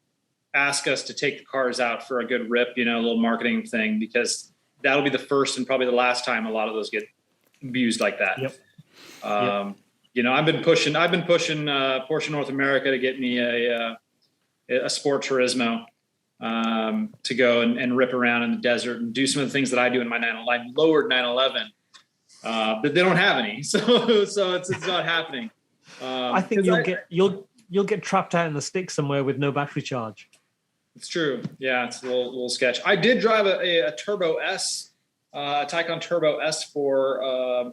ask us to take the cars out for a good rip, a little marketing thing, because that'll be the first and probably the last time a lot of those get used like that. Yep. I've been pushing Porsche North America to get me a Sport Turismo to go and rip around in the desert and do some of the things that I do in my lowered 911. But they don't have any, so it's not happening. I think you'll get trapped out in the sticks somewhere with no battery charge. It's true. Yeah, it's a little sketch. I did drive a Turbo S, a Taycan Turbo S for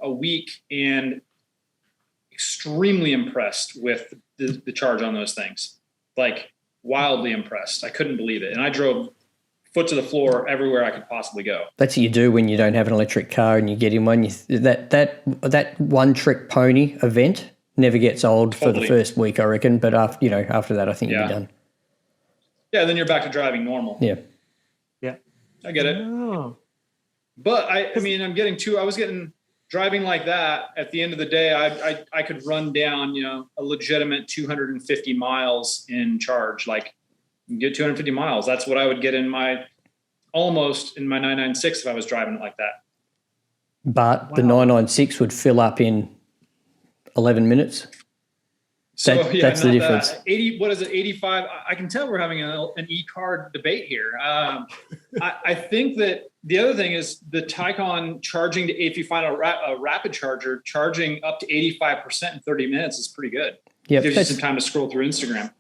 a week, and extremely impressed with the charge on those things. Like, wildly impressed. I couldn't believe it. And I drove foot to the floor everywhere I could possibly go. That's what you do when you don't have an electric car and you get in one. That one trick pony event never gets old for the first week, I reckon. But after that, I think you'll be done. Yeah, then you're back to driving normal. Yeah. Yeah. I get it. Oh. But I was getting driving like that. At the end of the day, I could run down, a legitimate 250 miles in charge, like get 250 miles. That's what I would get in my 996 if I was driving it like that. But the 996 would fill up in 11 minutes. So that's the difference. 80, what is it? 85. I can tell we're having an e-car debate here. I think that the other thing is the Taycan charging if you find a rapid charger charging up to 85% in 30 minutes is pretty good. Yeah, gives you some time to scroll through Instagram.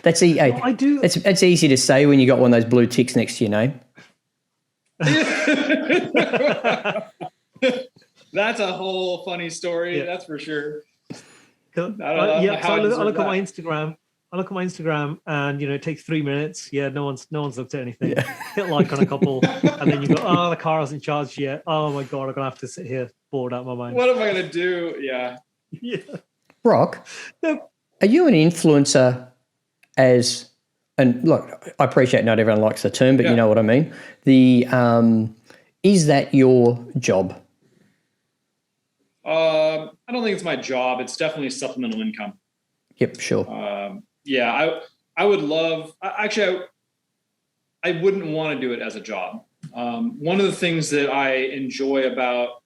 That's It's easy to say when you got one of those blue ticks next to your name. That's a whole funny story. Yeah. That's for sure. I look at my Instagram. I look at my Instagram, and it takes 3 minutes. Yeah, no one's looked at anything. Yeah. Hit like on a couple, and then you go, "Oh, the car hasn't charged yet. Oh my god, I'm gonna have to sit here bored out of my mind. What am I gonna do?" Yeah. Brock, are you an influencer? And look, I appreciate not everyone likes the term, but you know what I mean. Is that your job? I don't think it's my job. It's definitely supplemental income. Yep, sure. I would love. I wouldn't want to do it as a job. One of the things that I enjoy about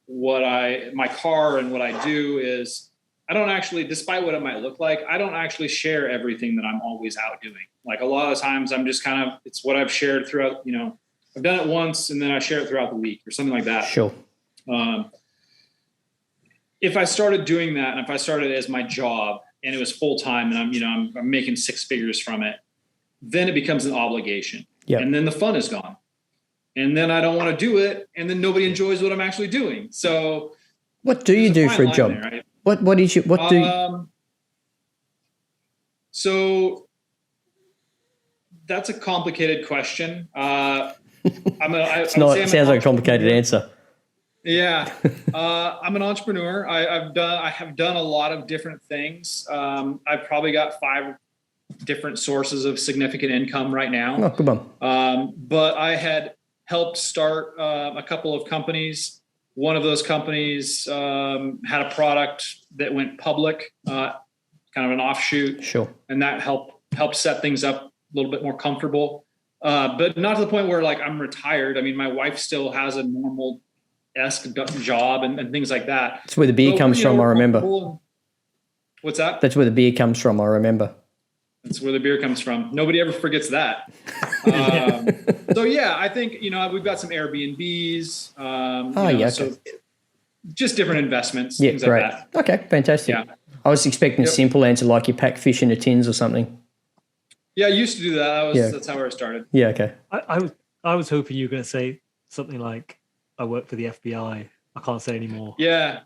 my car and what I do is I don't actually, despite what it might look like, I don't actually share everything that I'm always out doing. Like a lot of times, I'm just it's what I've shared throughout. I've done it once and then I share it throughout the week or something like that. Sure. If I started doing that, and if I started as my job and it was full time, and I'm making six figures from it, then it becomes an obligation. Yep. And then the fun is gone. And then I don't want to do it, and then nobody enjoys what I'm actually doing. So, what do you do for a job? There, right? What do you? So That's a complicated question. Sounds like a complicated answer. Yeah, I'm an entrepreneur. I have done a lot of different things. I've probably got 5 different sources of significant income right now. Oh, good one. But I had helped start a couple of companies. One of those companies had a product that went public, kind of an offshoot. Sure. And that helped set things up a little bit more comfortable. But not to the point where like I'm retired. I mean, my wife still has a normal-esque job and things like that. That's where the beer comes from, I remember. What's that? That's where the beer comes from, I remember. That's where the beer comes from. Nobody ever forgets that. So yeah, I think, we've got some Airbnbs. So just different investments. Yeah, things great. like that. Okay, fantastic. Yeah. I was expecting a simple answer like you pack fish into tins or something. Yeah, I used to do that. That's how I started. Yeah, okay. I was hoping you were going to say something like, I work for the FBI. I can't say anymore. Yeah.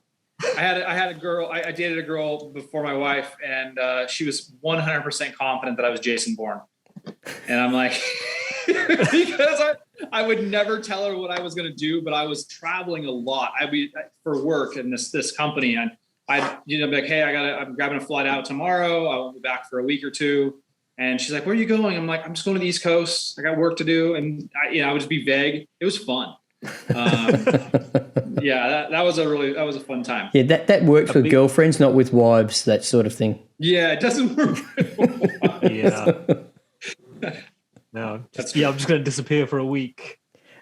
I had a girl, I dated a girl before my wife, and she was 100% confident that I was Jason Bourne. And I'm like, because I would never tell her what I was going to do, but I was traveling a lot. I'd be for work in this company, and I'd be like, hey, I'm grabbing a flight out tomorrow. I won't be back for a week or 2. And she's like, where are you going? I'm like, I'm just going to the East Coast. I got work to do. And I would just be vague. It was fun. Yeah, that was a fun time. Yeah, that works with girlfriends, not with wives, that sort of thing. Yeah, it doesn't work with wives. Yeah. No, I'm just going to disappear for a week.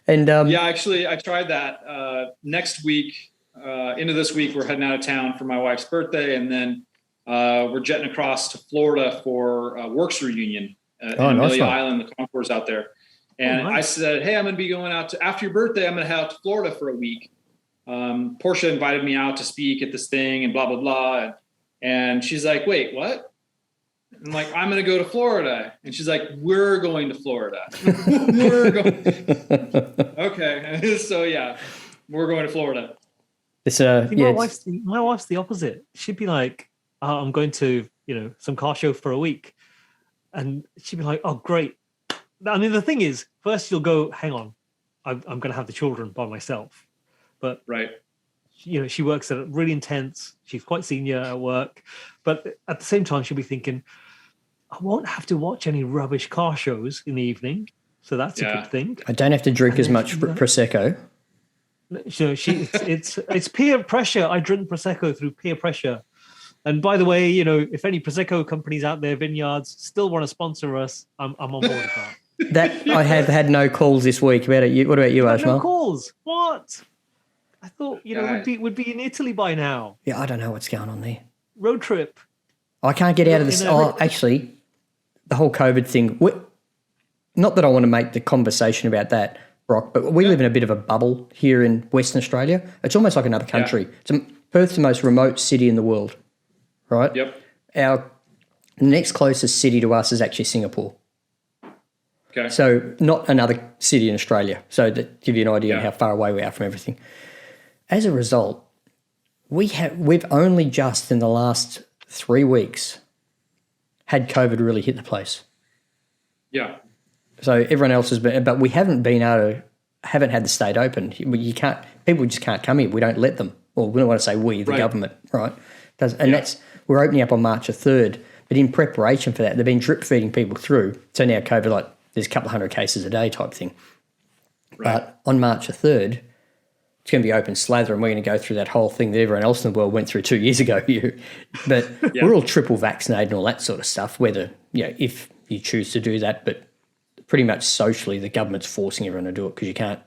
And actually, I tried that. Next week, into this week, we're heading out of town for my wife's birthday, and then we're jetting across to Florida for a works reunion in Amelia Island, the concourse out there. And I said, hey, I'm going to be going out after your birthday, I'm going to head out to Florida for a week. Porsche invited me out to speak at this thing and blah, blah, blah. And she's like, wait, what? I'm like, I'm going to go to Florida. And she's like, we're going to Florida. We're going. Okay. So yeah, we're going to Florida. It's my wife's the opposite. She'd be like, I'm going to, some car show for a week. And she'd be like, oh, great. I mean, the thing is, first you'll go, hang on, I'm going to have the children by myself. But, right. She works at really intense. She's quite senior at work. But at the same time, she'll be thinking, I won't have to watch any rubbish car shows in the evening. So that's a good thing. I don't have to drink as much Prosecco. It's peer pressure. I drink Prosecco through peer pressure. And by the way, if any Prosecco companies out there, vineyards, still want to sponsor us, I'm on board with that. I have had no calls this week about it. What about you, Ajmal? No calls. What? I thought would be in Italy by now. Yeah, I don't know what's going on there. Road trip. I can't get out of this. Actually, the whole COVID thing. Not that I want to make the conversation about that, Brock, but we live in a bit of a bubble here in Western Australia. It's almost like another country. Yeah. Perth's the most remote city in the world, right? Yep. Our next closest city to us is actually Singapore. Okay. So not another city in Australia. So to give you an idea of how far away we are from everything. As a result, we've only just in the last 3 weeks had COVID really hit the place. Yeah. So everyone else has been, but we haven't had the state open. People just can't come here. We don't let them. Well, we don't want to say we, the government, right? We're opening up on March the 3rd. But in preparation for that, they've been drip feeding people through. So now COVID, there's a couple of 100 cases a day type thing. Right. But on March the 3rd, it's going to be open slather, and we're going to go through that whole thing that everyone else in the world went through 2 years ago. But we're all triple vaccinated and all that sort of stuff, whether, if you choose to do that. But pretty much socially, the government's forcing everyone to do it because you can't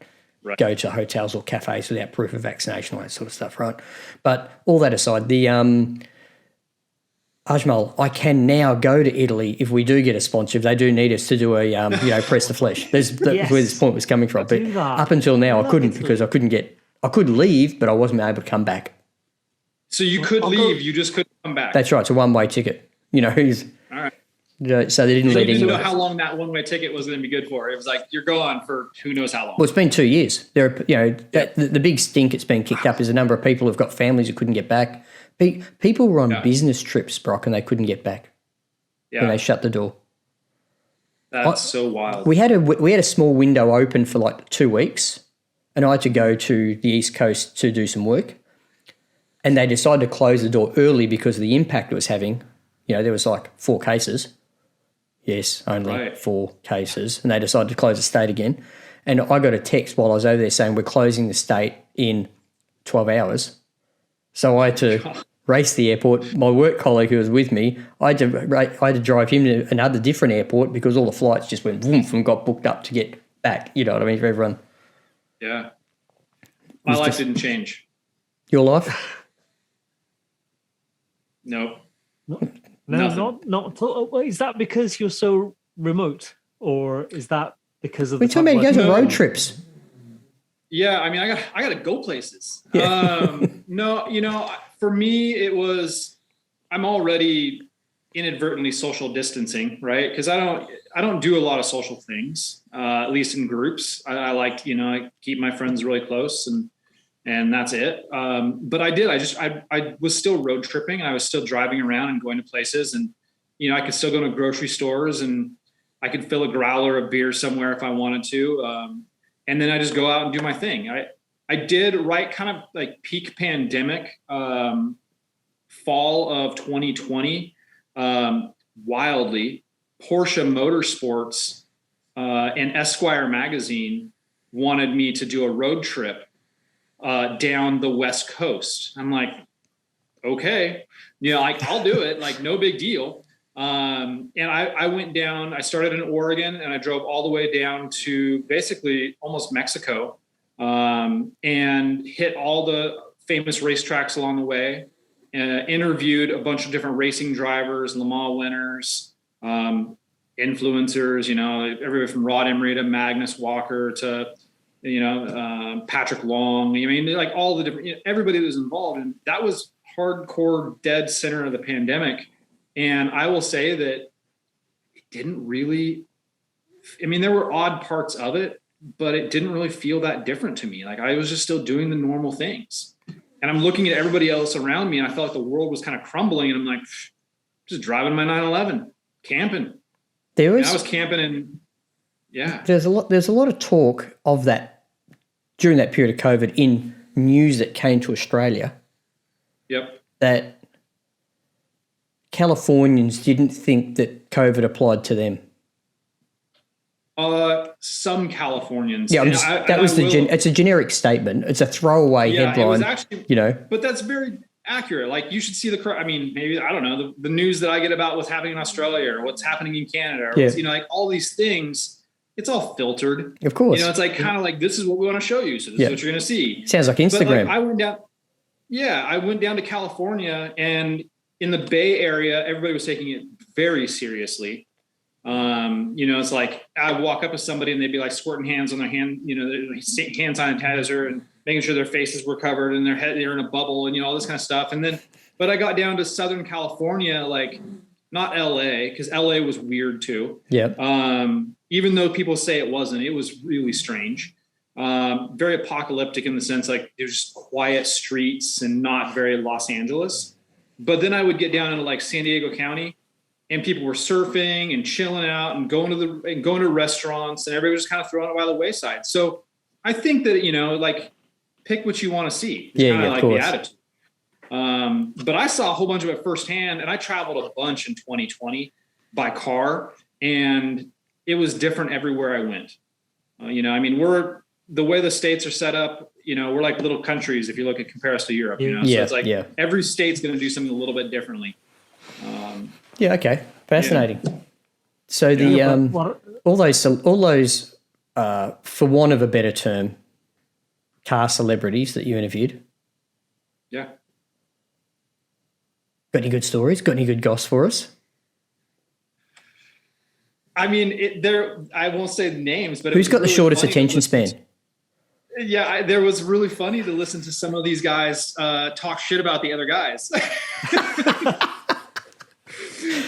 go to hotels or cafes without proof of vaccination, all that sort of stuff, right? But all that aside, the Ajmal, I can now go to Italy if we do get a sponsor. If they do need us to do a, press the flesh. That's where this point was coming from. But up until now, I couldn't because I could leave, but I wasn't able to come back. So you could leave, you just couldn't come back. That's right. It's a one-way ticket. All right. So they didn't let anyone. Know how long that one-way ticket was going to be good for. It was like you're gone for who knows how long. Well, it's been 2 years. The big stink it's been kicked up is a number of people who've got families who couldn't get back. People were on business trips, Brock, and they couldn't get back when they shut the door. That's so wild. We had a small window open for like 2 weeks, and I had to go to the East Coast to do some work. And they decided to close the door early because of the impact it was having. You know, there was like 4 cases. Yes, only 4 cases. And they decided to close the state again. And I got a text while I was over there saying we're closing the state in 12 hours. So I had to race the airport. My work colleague who was with me, I had to drive him to another different airport because all the flights just went woof and got booked up to get back. You know what I mean, for everyone. Yeah. My life didn't change. Your life? No. No, not at all. Is that because you're so remote, or is that because of we're talking about going to road trips? Yeah, I mean, I got to go places. Yeah. No, you know, for me, it was I'm already inadvertently social distancing, right? Because I don't do a lot of social things, at least in groups. I like, you know, I keep my friends really close and that's it. But I was still road tripping, and I was still driving around and going to places, and, you know, I could still go to grocery stores, and I could fill a growler of beer somewhere if I wanted to. And then I just go out and do my thing. I did right kind of like peak pandemic, fall of 2020, wildly. Porsche Motorsports and Esquire magazine wanted me to do a road trip down the West Coast. I'm like, okay, you know, like I'll do it, like no big deal. And I went down, I started in Oregon, and I drove all the way down to basically almost Mexico, and hit all the famous racetracks along the way, interviewed a bunch of different racing drivers, Le Mans winners, influencers, you know, everybody from Rod Emery to Magnus Walker to, you know, Patrick Long. I mean, like all the different, you know, everybody that was involved. And that was hardcore dead center of the pandemic. And I will say that it didn't really, I mean, there were odd parts of it, but it didn't really feel that different to me. Like I was just still doing the normal things. And I'm looking at everybody else around me, and I felt like the world was kind of crumbling. And I'm like, just driving my 911, camping. I was camping, and yeah. There's a lot of talk of that during that period of COVID in news that came to Australia. Yep. That Californians didn't think that COVID applied to them. Some Californians. Yeah, it's a generic statement. It's a throwaway headline. It was actually, you know. But that's very accurate. Like you should see I mean, maybe, I don't know, the news that I get about what's happening in Australia or what's happening in Canada, or you know, like all these things, it's all filtered. Of course. You know, it's like kind of like, this is what we want to show you. So this is what you're going to see. Sounds like Instagram. But like, I went down to California, and in the Bay Area, everybody was taking it very seriously. You know, it's like I walk up to somebody and they'd be like squirting hands on their hand, you know, hand sanitizer and making sure their faces were covered and they're in a bubble and, you know, all this kind of stuff. And then, but I got down to Southern California, like not LA, because LA was weird too. Yeah. Even though people say it wasn't, it was really strange. Very apocalyptic in the sense like there's just quiet streets and not very Los Angeles. But then I would get down into like San Diego County, and people were surfing and chilling out and going to restaurants, and everybody was just kind of throwing it by the wayside. So I think that, you know, like pick what you want to see. It's kind of like the attitude. But I saw a whole bunch of it firsthand, and I traveled a bunch in 2020 by car, and it was different everywhere I went. You know, I mean, the way the states are set up, you know, we're like little countries if you look at compare us to Europe, you know, so it's like every state's going to do something a little bit differently. Yeah. Okay. Fascinating. Yeah. So all those, for want of a better term, car celebrities that you interviewed. Yeah. Got any good stories? Got any good goss for us? I mean, I won't say names, but who's got the shortest attention span? Yeah, there was really funny to listen to some of these guys talk shit about the other guys.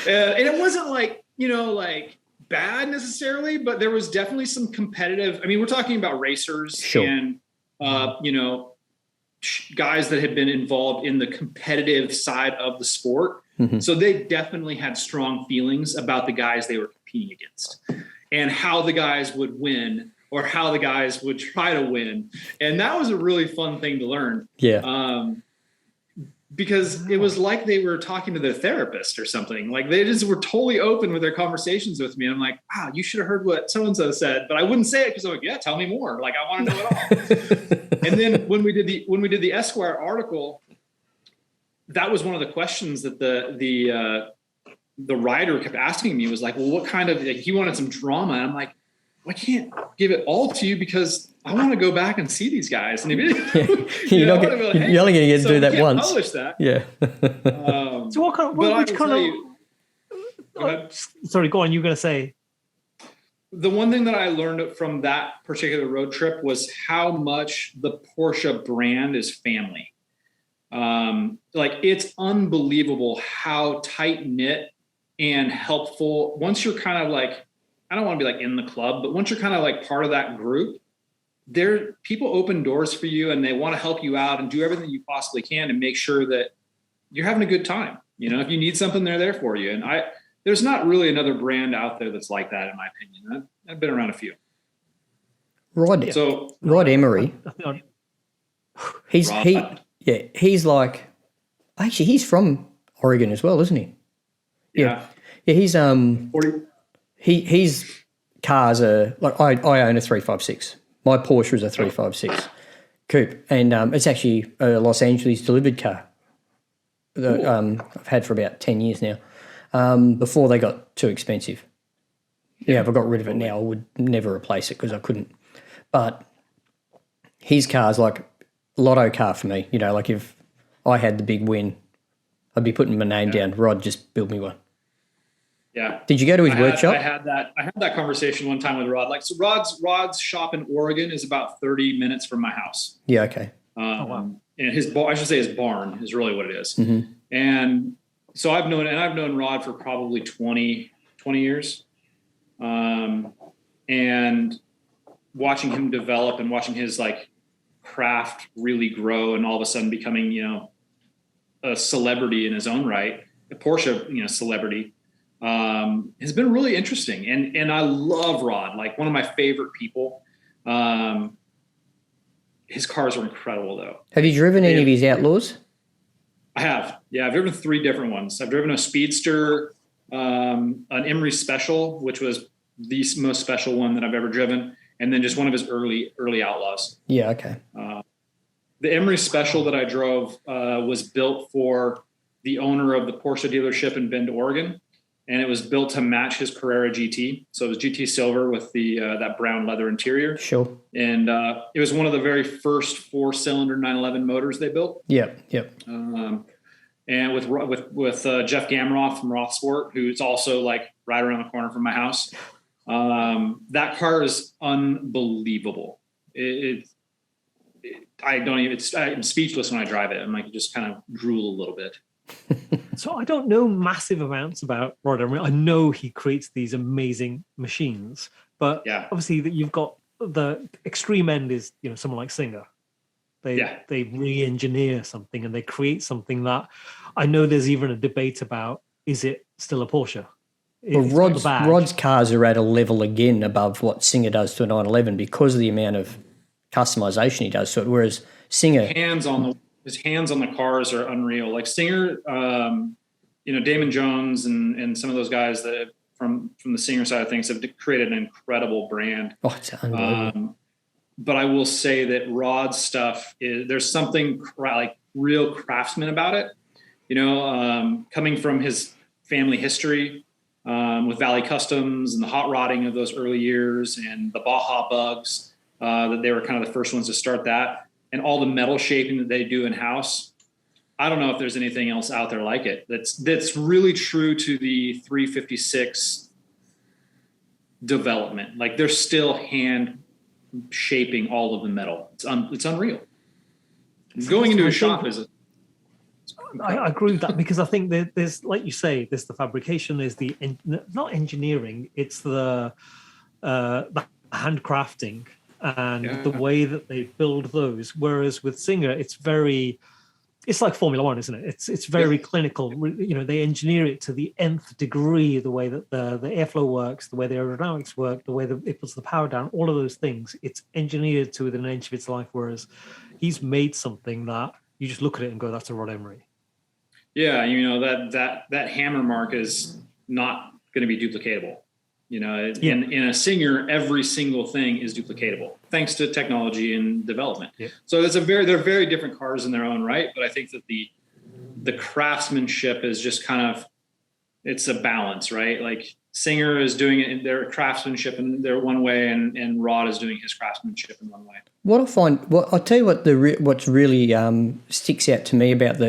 And it wasn't like, you know, like bad necessarily, but there was definitely some competitive. I mean, we're talking about racers and, you know, guys that had been involved in the competitive side of the sport. Mm-hmm. So they definitely had strong feelings about the guys they were competing against. and how the guys would win or how the guys would try to win. And that was a really fun thing to learn. Yeah. Because it was like they were talking to their therapist or something. Like they just were totally open with their conversations with me. And I'm like, wow, you should have heard what so-and-so said, but I wouldn't say it because I'm like, yeah, tell me more. Like I want to know it all. And then when we did the Esquire article, that was one of the questions that the writer kept asking me, was like, well, what kind of, like, he wanted some drama. And I'm like, well, I can't give it all to you because I want to go back and see these guys. And if you're only going to get to do that once. Publish that. Yeah. So what kind of, which kind of, sorry, go on. You're going to say. The one thing that I learned from that particular road trip was how much the Porsche brand is family. Like it's unbelievable how tight knit and helpful. Once you're kind of like, I don't want to be like in the club, but once you're kind of like part of that group, people open doors for you and they want to help you out and do everything you possibly can to make sure that you're having a good time. You know, if you need something, they're there for you. And there's not really another brand out there that's like that, in my opinion. I've been around a few. Rod Emery. He's like, actually, he's from Oregon as well, isn't he? Yeah. He's His cars are like I own a 356. My Porsche is a 356 coupe, and it's actually a Los Angeles delivered car that I've had for about 10 years now. Before they got too expensive. Yeah, if I got rid of it now, I would never replace it because I couldn't. But his car's like a lotto car for me. You know, like if I had the big win, I'd be putting my name down. Rod, just build me one. Yeah. Did you go to his workshop? I had that conversation one time with Rod. Like, so Rod's shop in Oregon is about 30 minutes from my house. Yeah. Okay. And I should say his barn is really what it is. Mm-hmm. And so I've known Rod for probably 20 years. And watching him develop and watching his like craft really grow and all of a sudden becoming, you know, a celebrity in his own right, a Porsche, you know, celebrity, has been really interesting. And I love Rod, like one of my favorite people. His cars are incredible though. Have you driven any of his Outlaws? I have. Yeah. I've driven 3 different ones. I've driven a Speedster, an Emery Special, which was the most special one that I've ever driven. And then just one of his early Outlaws. Yeah. Okay. The Emery Special that I drove was built for the owner of the Porsche dealership in Bend, Oregon. And it was built to match his Carrera GT. So it was GT silver with the that brown leather interior. Sure. And it was one of the very first 4-cylinder 911 motors they built. Yep. And with Jeff Gamroff from Roth Sport, who's also like right around the corner from my house. That car is unbelievable. I'm speechless when I drive it. I'm like, just kind of drool a little bit. So I don't know massive amounts about Rod Emery. I know he creates these amazing machines, but obviously that you've got the extreme end is, you know, someone like Singer. They re-engineer something and they create something that I know there's even a debate about, is it still a Porsche? Well, Rod's cars are at a level again above what Singer does to a 911 because of the amount of customization he does to it, whereas Singer... His hands on the cars are unreal. Like Singer, you know, Damon Jones and some of those guys that from the Singer side of things have created an incredible brand. Oh, it's unbelievable. But I will say that Rod's stuff there's something like real craftsman about it. You know, coming from his family history with Valley Customs and the hot rodding of those early years and the Baja Bugs, that they were kind of the first ones to start that. And all the metal shaping that they do in-house, I don't know if there's anything else out there like it. That's really true to the 356 development. Like they're still hand shaping all of the metal. It's unreal. Going into a shop is I agree with that because I think there's, like you say, there's the fabrication, there's the not engineering, it's the handcrafting. And the way that they build those, whereas with Singer, it's very it's like Formula One, isn't it? It's very clinical. You know, they engineer it to the nth degree, the way that the airflow works, the way the aerodynamics work, the way that it puts the power down, all of those things. It's engineered to within an inch of its life, whereas he's made something that you just look at it and go, that's a Rod Emery. Yeah, you know, that hammer mark is not going to be duplicatable. You know, in a Singer, every single thing is duplicatable thanks to technology and development. Yeah. So they're very different cars in their own right. But I think that the craftsmanship is just kind of, it's a balance, right? Like Singer is doing it in their craftsmanship in their one way, and Rod is doing his craftsmanship in one way. What I find, I'll tell you what what's really sticks out to me about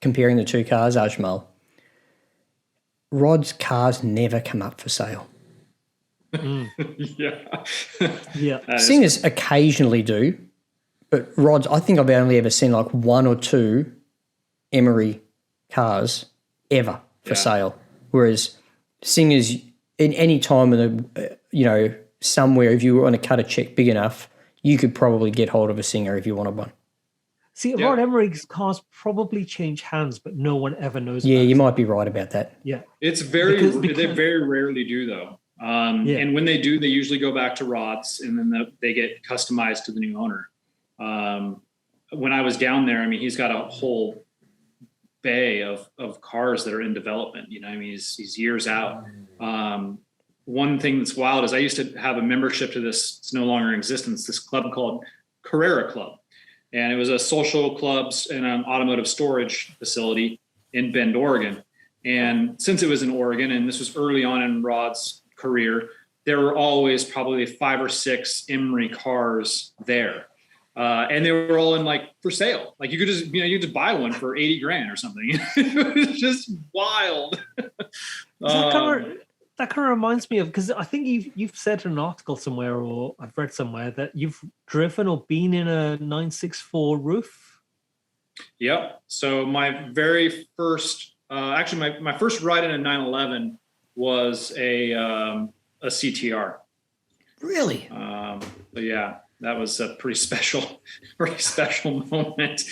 comparing the two cars, Ajmal. Rod's cars never come up for sale. Yeah. Singers occasionally do, but Rod's, I think I've only ever seen like one or two Emery cars ever for sale. Whereas Singers, in any time of the, somewhere, if you want to cut a check big enough, you could probably get hold of a Singer if you wanted one. See, Rod Emery's cars probably change hands, but no one ever knows. Yeah, you might be right about that. Yeah, it's because they very rarely do though. And when they do, they usually go back to Rod's, and then they get customized to the new owner. When I was down there, I mean, he's got a whole bay of cars that are in development. You know, I mean, he's years out. One thing that's wild is I used to have a membership to this. It's no longer in existence. This club called Carrera Club, and it was a social clubs and an automotive storage facility in Bend, Oregon. And since it was in Oregon, and this was early on in Rod's career, there were always probably 5 or 6 Emery cars there. And they were all in like for sale. Like you could just, you just buy one for $80,000 or something. It was just wild. That kind of reminds me of, because I think you've said in an article somewhere, or I've read somewhere, that you've driven or been in a 964 roof. Yep. So my very first, actually my first ride in a 911 was a CTR. Really? But yeah, that was a pretty special moment.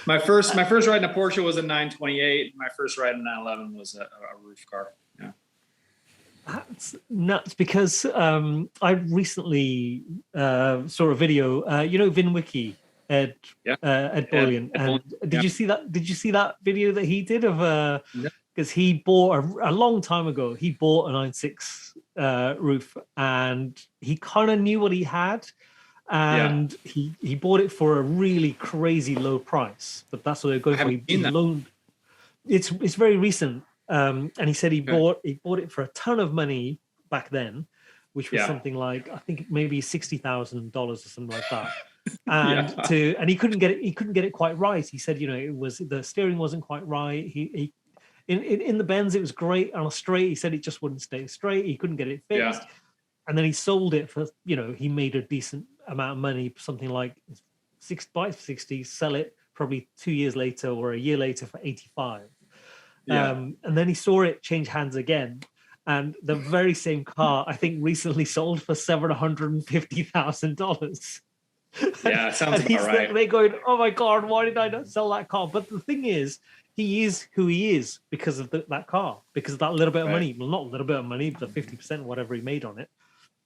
my first ride in a Porsche was a 928. My first ride in a 911 was a roof car. Yeah. That's nuts, because I recently saw a video. Vin Wiki, Ed Bullion. And did you see that? Did you see that video that he did of? Because he bought a long time ago. He bought a 96 roof, and he kind of knew what he had, and he bought it for a really crazy low price. But that's what they're going for. He loaned. It's very recent. And he said he bought it for a ton of money back then, which was something like, I think maybe $60,000 or something like that. And he couldn't get it quite right. He said, it was, the steering wasn't quite right. He in the bends it was great on a straight. He said it just wouldn't stay straight. He couldn't get it fixed. And then he sold it for, he made a decent amount of money, something like 60, sell it probably 2 years later or a year later for 85. And then he saw it change hands again, and the very same car I think recently sold for $750,000. Yeah, sounds about right. They're going, oh my God, why did I not sell that car? But the thing is, he is who he is because of that car, because of that little bit of money. Well, not a little bit of money, the 50%, whatever he made on it,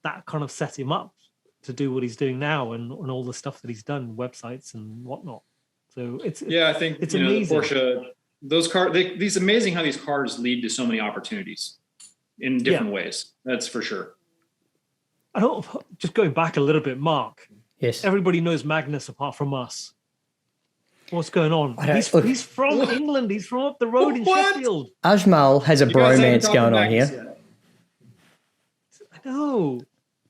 that kind of set him up to do what he's doing now, and all the stuff that he's done, websites and whatnot. So I think it's amazing. The Porsche. Those cars, these amazing how these cars lead to so many opportunities in different ways. That's for sure. I don't, just going back a little bit, Mark. Yes. Everybody knows Magnus apart from us. What's going on? He's from England. He's from up the road in Sheffield. Ajmal has a bromance going on here. I know.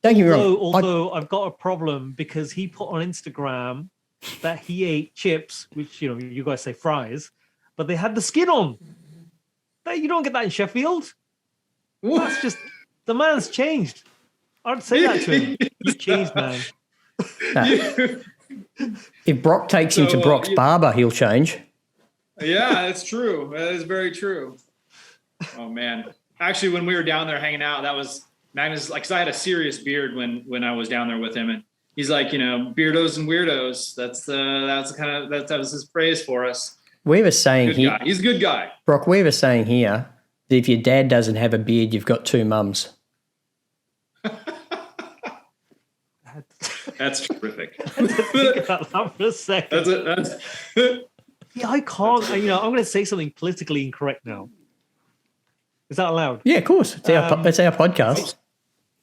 Don't get me wrong. Although I've got a problem, because he put on Instagram that he ate chips, which you guys say fries, but they had the skin on. You don't get that in Sheffield. That's just, the man's changed. I'd say that to him. You've changed, man. If Brock takes him to Brock's barber, he'll change. Yeah, that's true. That is very true. Oh man. Actually, when we were down there hanging out, that was Magnus, like, 'cause I had a serious beard when I was down there with him, he's like, you know, beardos and weirdos. That was his phrase for us. We have a saying here. He's a good guy. Brock, we have a saying here that if your dad doesn't have a beard, you've got two mums. That's terrific. Think about that for a second. Yeah, I can't. I'm going to say something politically incorrect now. Is that allowed? Yeah, of course. It's our podcast.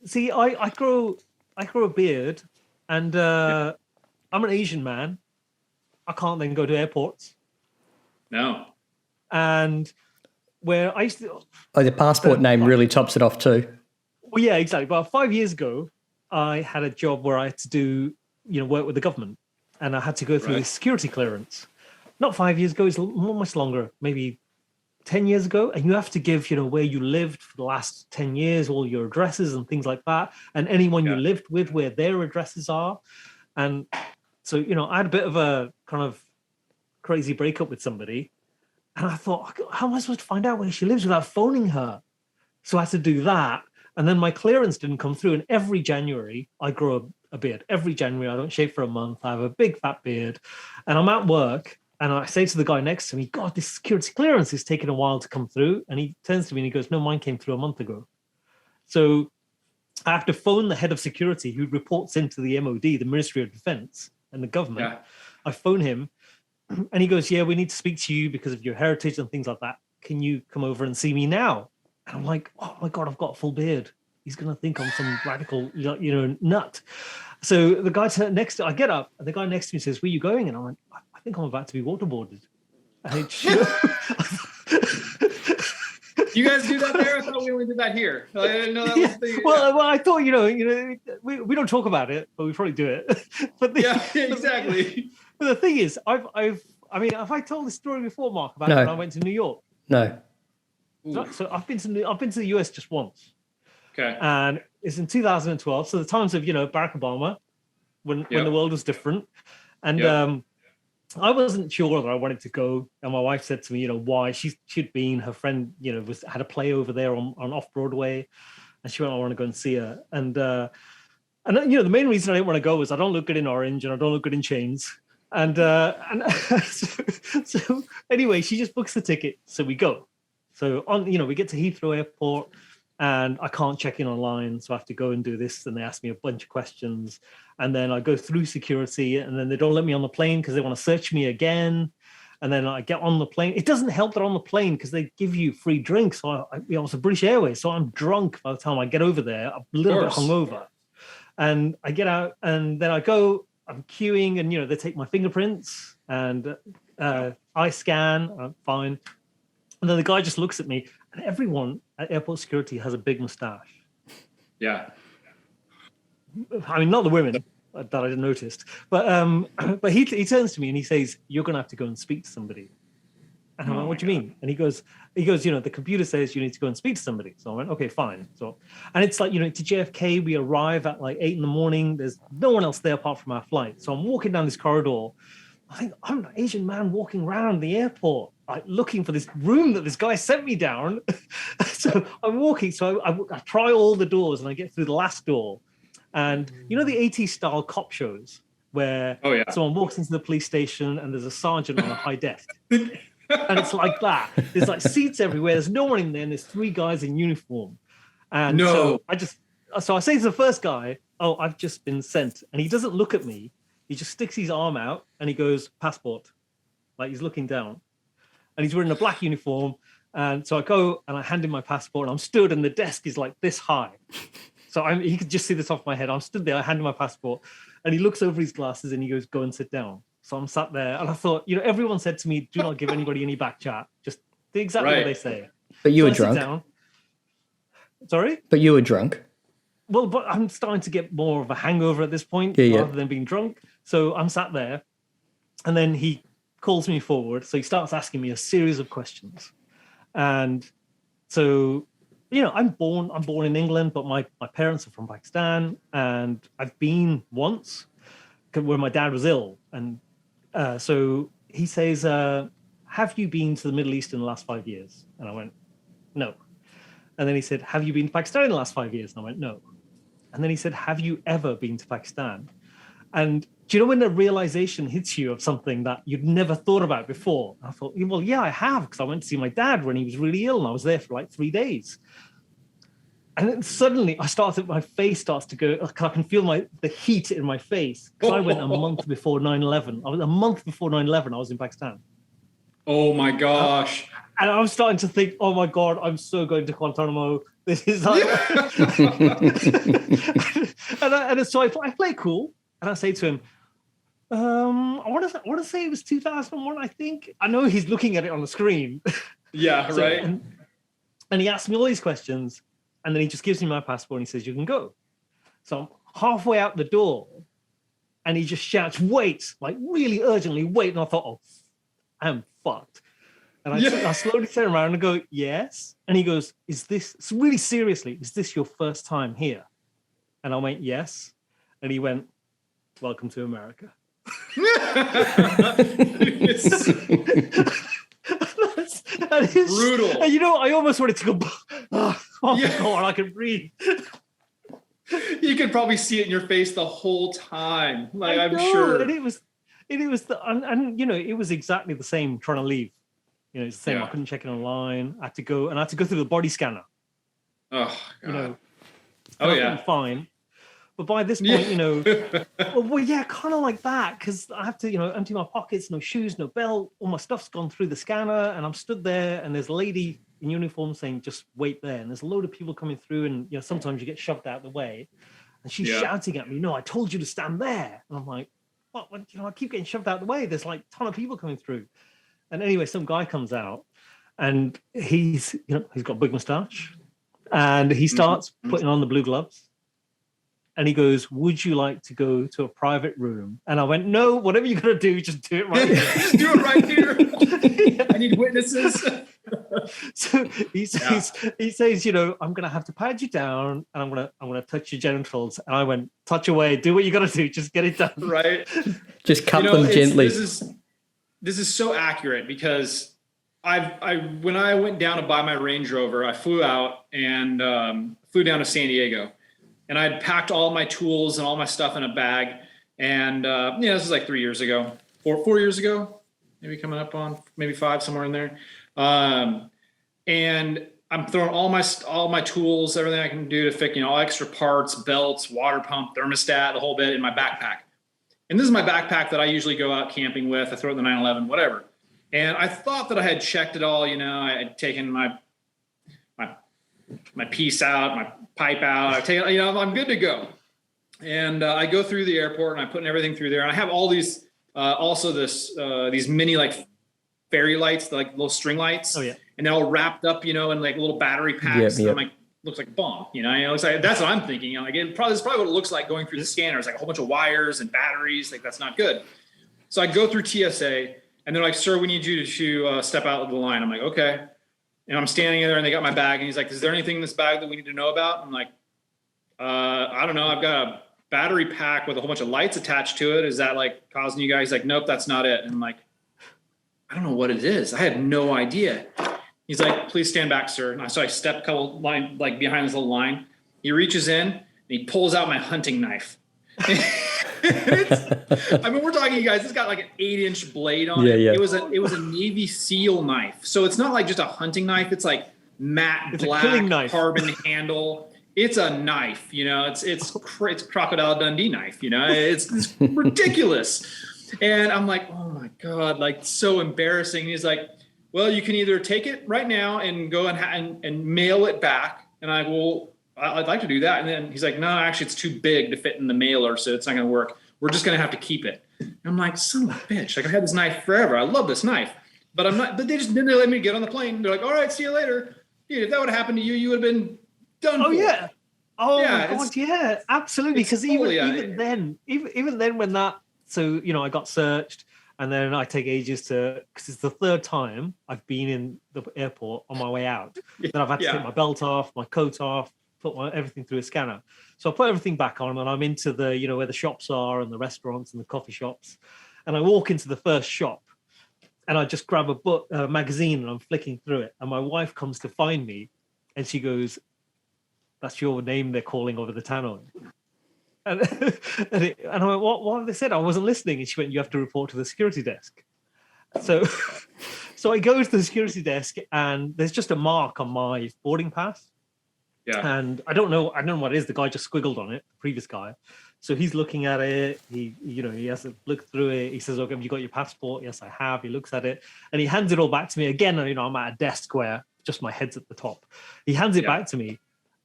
See, I grow a beard, and I'm an Asian man. I can't then go to airports. No. And where I used to... Oh, the passport name really tops it off too. Well, yeah, exactly. But 5 years ago, I had a job where I had to do, work with the government, and I had to go through this security clearance. Not 5 years ago, it's much longer, maybe 10 years ago. And you have to give, where you lived for the last 10 years, all your addresses and things like that, and anyone you lived with, where their addresses are. And so, I had a bit of a kind of crazy breakup with somebody. And I thought, how am I supposed to find out where she lives without phoning her? So I had to do that. And then my clearance didn't come through. And every January, I grow a beard. Every January, I don't shave for a month. I have a big fat beard. And I'm at work. And I say to the guy next to me, God, this security clearance is taking a while to come through. And he turns to me and he goes, no, mine came through a month ago. So I have to phone the head of security who reports into the MOD, the Ministry of Defense, and the government. Yeah. I phone him and he goes, yeah, we need to speak to you because of your heritage and things like that. Can you come over and see me now? And I'm like, oh my God, I've got a full beard. He's going to think I'm some radical, nut. So the guy I get up and the guy next to me says, where are you going? And I'm like, I think I'm about to be waterboarded. And you guys do that there? I thought we only did that here. I didn't know that was the thing. Well, I thought, we don't talk about it, but we probably do it. Exactly. But the thing is, have I told this story before, Mark, about when I went to New York? No. So I've been to the US just once. Okay. And it's in 2012. So the times of, Barack Obama, when the world was different. And I wasn't sure that I wanted to go. And my wife said to me, why she'd been, her friend, had a play over there on off Broadway. And she went, I want to go and see her. And the main reason I didn't want to go was I don't look good in orange and I don't look good in chains. And so anyway, she just books the ticket. So we go. So we get to Heathrow Airport and I can't check in online. So I have to go and do this. And they ask me a bunch of questions. And then I go through security and then they don't let me on the plane because they want to search me again. And then I get on the plane. It doesn't help that on the plane because they give you free drinks. So I was a British Airways. So I'm drunk by the time I get over there, a little bit hungover. And I get out and then I go, I'm queuing and, they take my fingerprints and I scan, I'm fine. And then the guy just looks at me and everyone at airport security has a big mustache. Yeah. I mean, not the women that I didn't notice, but he turns to me and he says, you're going to have to go and speak to somebody. And I'm like, what do you mean? And he goes, the computer says you need to go and speak to somebody. So I went, okay, fine. So, and it's like, to JFK, we arrive at like 8 a.m. There's no one else there apart from our flight. So I'm walking down this corridor. I think I'm an Asian man walking around the airport, like looking for this room that this guy sent me down. So I'm walking. So I try all the doors and I get through the last door. And the 80s style cop shows where someone walks into the police station and there's a sergeant on a high desk. And it's like that. There's like seats everywhere. There's no one in there. And there's 3 guys in uniform. And so I say to the first guy, oh, I've just been sent. And he doesn't look at me. He just sticks his arm out and he goes, passport. Like he's looking down. And he's wearing a black uniform. And so I go and I hand him my passport and I'm stood and the desk is like this high. So he could just see the top of my head. I'm stood there, I hand him my passport and he looks over his glasses and he goes, go and sit down. So I'm sat there and I thought, everyone said to me, do not give anybody any back chat. Just do exactly what they say. But you were drunk. Down. Sorry? But you were drunk. Well, but I'm starting to get more of a hangover at this point rather than being drunk. So I'm sat there and then he calls me forward. So he starts asking me a series of questions. And so, I'm born in England, but my parents are from Pakistan. And I've been once where my dad was ill. And so he says, have you been to the Middle East in the last 5 years? And I went, no. And then he said, have you been to Pakistan in the last 5 years? And I went, no. And then he said, have you ever been to Pakistan? And do you know when the realization hits you of something that you'd never thought about before? I thought, well, yeah, I have, because I went to see my dad when he was really ill, and I was there for like 3 days. And then suddenly my face starts to go, I can feel the heat in my face. Because I went a month before 9/11. A month before 9/11, I was in Pakistan. Oh my gosh. And I'm starting to think, oh my God, I'm so going to Guantanamo. This is like... and so I play cool. And I say to him, I want to say it was 2001, I think. I know he's looking at it on the screen. Yeah, so, right. And he asked me all these questions. And then he just gives me my passport and he says, you can go. So I'm halfway out the door and he just shouts, wait, like really urgently, wait. And I thought, oh, I'm fucked. And I slowly turn around and go, yes. And he goes, really seriously, is this your first time here? And I went, yes. And he went, welcome to America. That is brutal. And I almost wanted to go, oh God, I can breathe. You could probably see it in your face the whole time. Like, I'm sure. And it was it was exactly the same trying to leave. It's the same. I couldn't check it online. I had to go through the body scanner. Oh, God. Fine. But by this point, well, yeah, kind of like that, because I have to, empty my pockets, no shoes, no belt, all my stuff's gone through the scanner, and I'm stood there, and there's a lady in uniform saying, just wait there. And there's a load of people coming through, and, sometimes you get shoved out of the way. And she's shouting at me, no, I told you to stand there. And I'm like, what? I keep getting shoved out of the way. There's like a ton of people coming through. And anyway, some guy comes out, and he's got a big mustache, and he starts putting on the blue gloves. And he goes, would you like to go to a private room? And I went, no, whatever you're going to do, just do it right here. Just do it right here. I need witnesses. So he says, I'm going to have to pad you down, and I'm going to touch your genitals. And I went, touch away, do what you got to do, just get it done. Right. Just cut them gently. This is so accurate, because when I went down to buy my Range Rover, I flew out and flew down to San Diego. And I'd packed all my tools and all my stuff in a bag. And, this was like 3 years ago, 4 years ago, maybe coming up on maybe 5, somewhere in there. And I'm throwing all my tools, everything I can do to fix, all extra parts, belts, water pump, thermostat, the whole bit in my backpack. And this is my backpack that I usually go out camping with. I throw it in the 911, whatever. And I thought that I had checked it all. I had taken my piece out, my pipe out. I've taken, I'm good to go. And I go through the airport and I'm putting everything through there. And I have all these, these mini like fairy lights, like little string lights. Oh yeah. And they're all wrapped up, in like little battery packs. Yep. I'm like, looks like a bomb, it looks like, that's what I'm thinking. This is probably what it looks like going through the scanner. It's like a whole bunch of wires and batteries. Like, that's not good. So I go through TSA and they're like, sir, we need you to step out of the line. I'm like, okay. And I'm standing there and they got my bag and he's like, is there anything in this bag that we need to know about? I'm like, I don't know. I've got a battery pack with a whole bunch of lights attached to it. Is that like causing you guys? He's like, nope, that's not it. And I'm like, I don't know what it is. I had no idea. He's like, please stand back, sir. And so I step a couple line, like behind this little line. He reaches in and he pulls out my hunting knife. We're talking, you guys, it's got like an 8-inch blade on it. Yeah. It was a Navy SEAL knife. So it's not like just a hunting knife. It's like matte black carbon handle. It's a knife, it's Crocodile Dundee knife, it's ridiculous. And I'm like, oh my God, like so embarrassing. And he's like, well, you can either take it right now and go and mail it back. And I will, I'd like to do that. And then he's like, no, actually it's too big to fit in the mailer. So it's not going to work. We're just going to have to keep it. And I'm like, son of a bitch. Like, I had this knife forever. I love this knife, but but they let me get on the plane. They're like, all right, see you later. Dude, if that would have happened to you, you would have been done. Oh for. yeah. Oh yeah, my God, yeah, absolutely. Because even then when that, so, I got searched and then I take ages because it's the third time I've been in the airport on my way out. Then I've had to take my belt off, my coat off, put everything through a scanner. So I put everything back on and I'm into the, where the shops are and the restaurants and the coffee shops. And I walk into the first shop and I just grab a magazine and I'm flicking through it. And my wife comes to find me and she goes, that's your name they're calling over the tannoy. And, and I went, what have they said? I wasn't listening. And she went, you have to report to the security desk. So, so I go to the security desk, and there's just a mark on my boarding pass. Yeah. And I don't know what it is. The guy just squiggled on it, the previous guy. So he's looking at it. He has to look through it. He says, "Okay, have you got your passport?" Yes, I have. He looks at it, and he hands it all back to me again. I'm at a desk where just my head's at the top. He hands it back to me,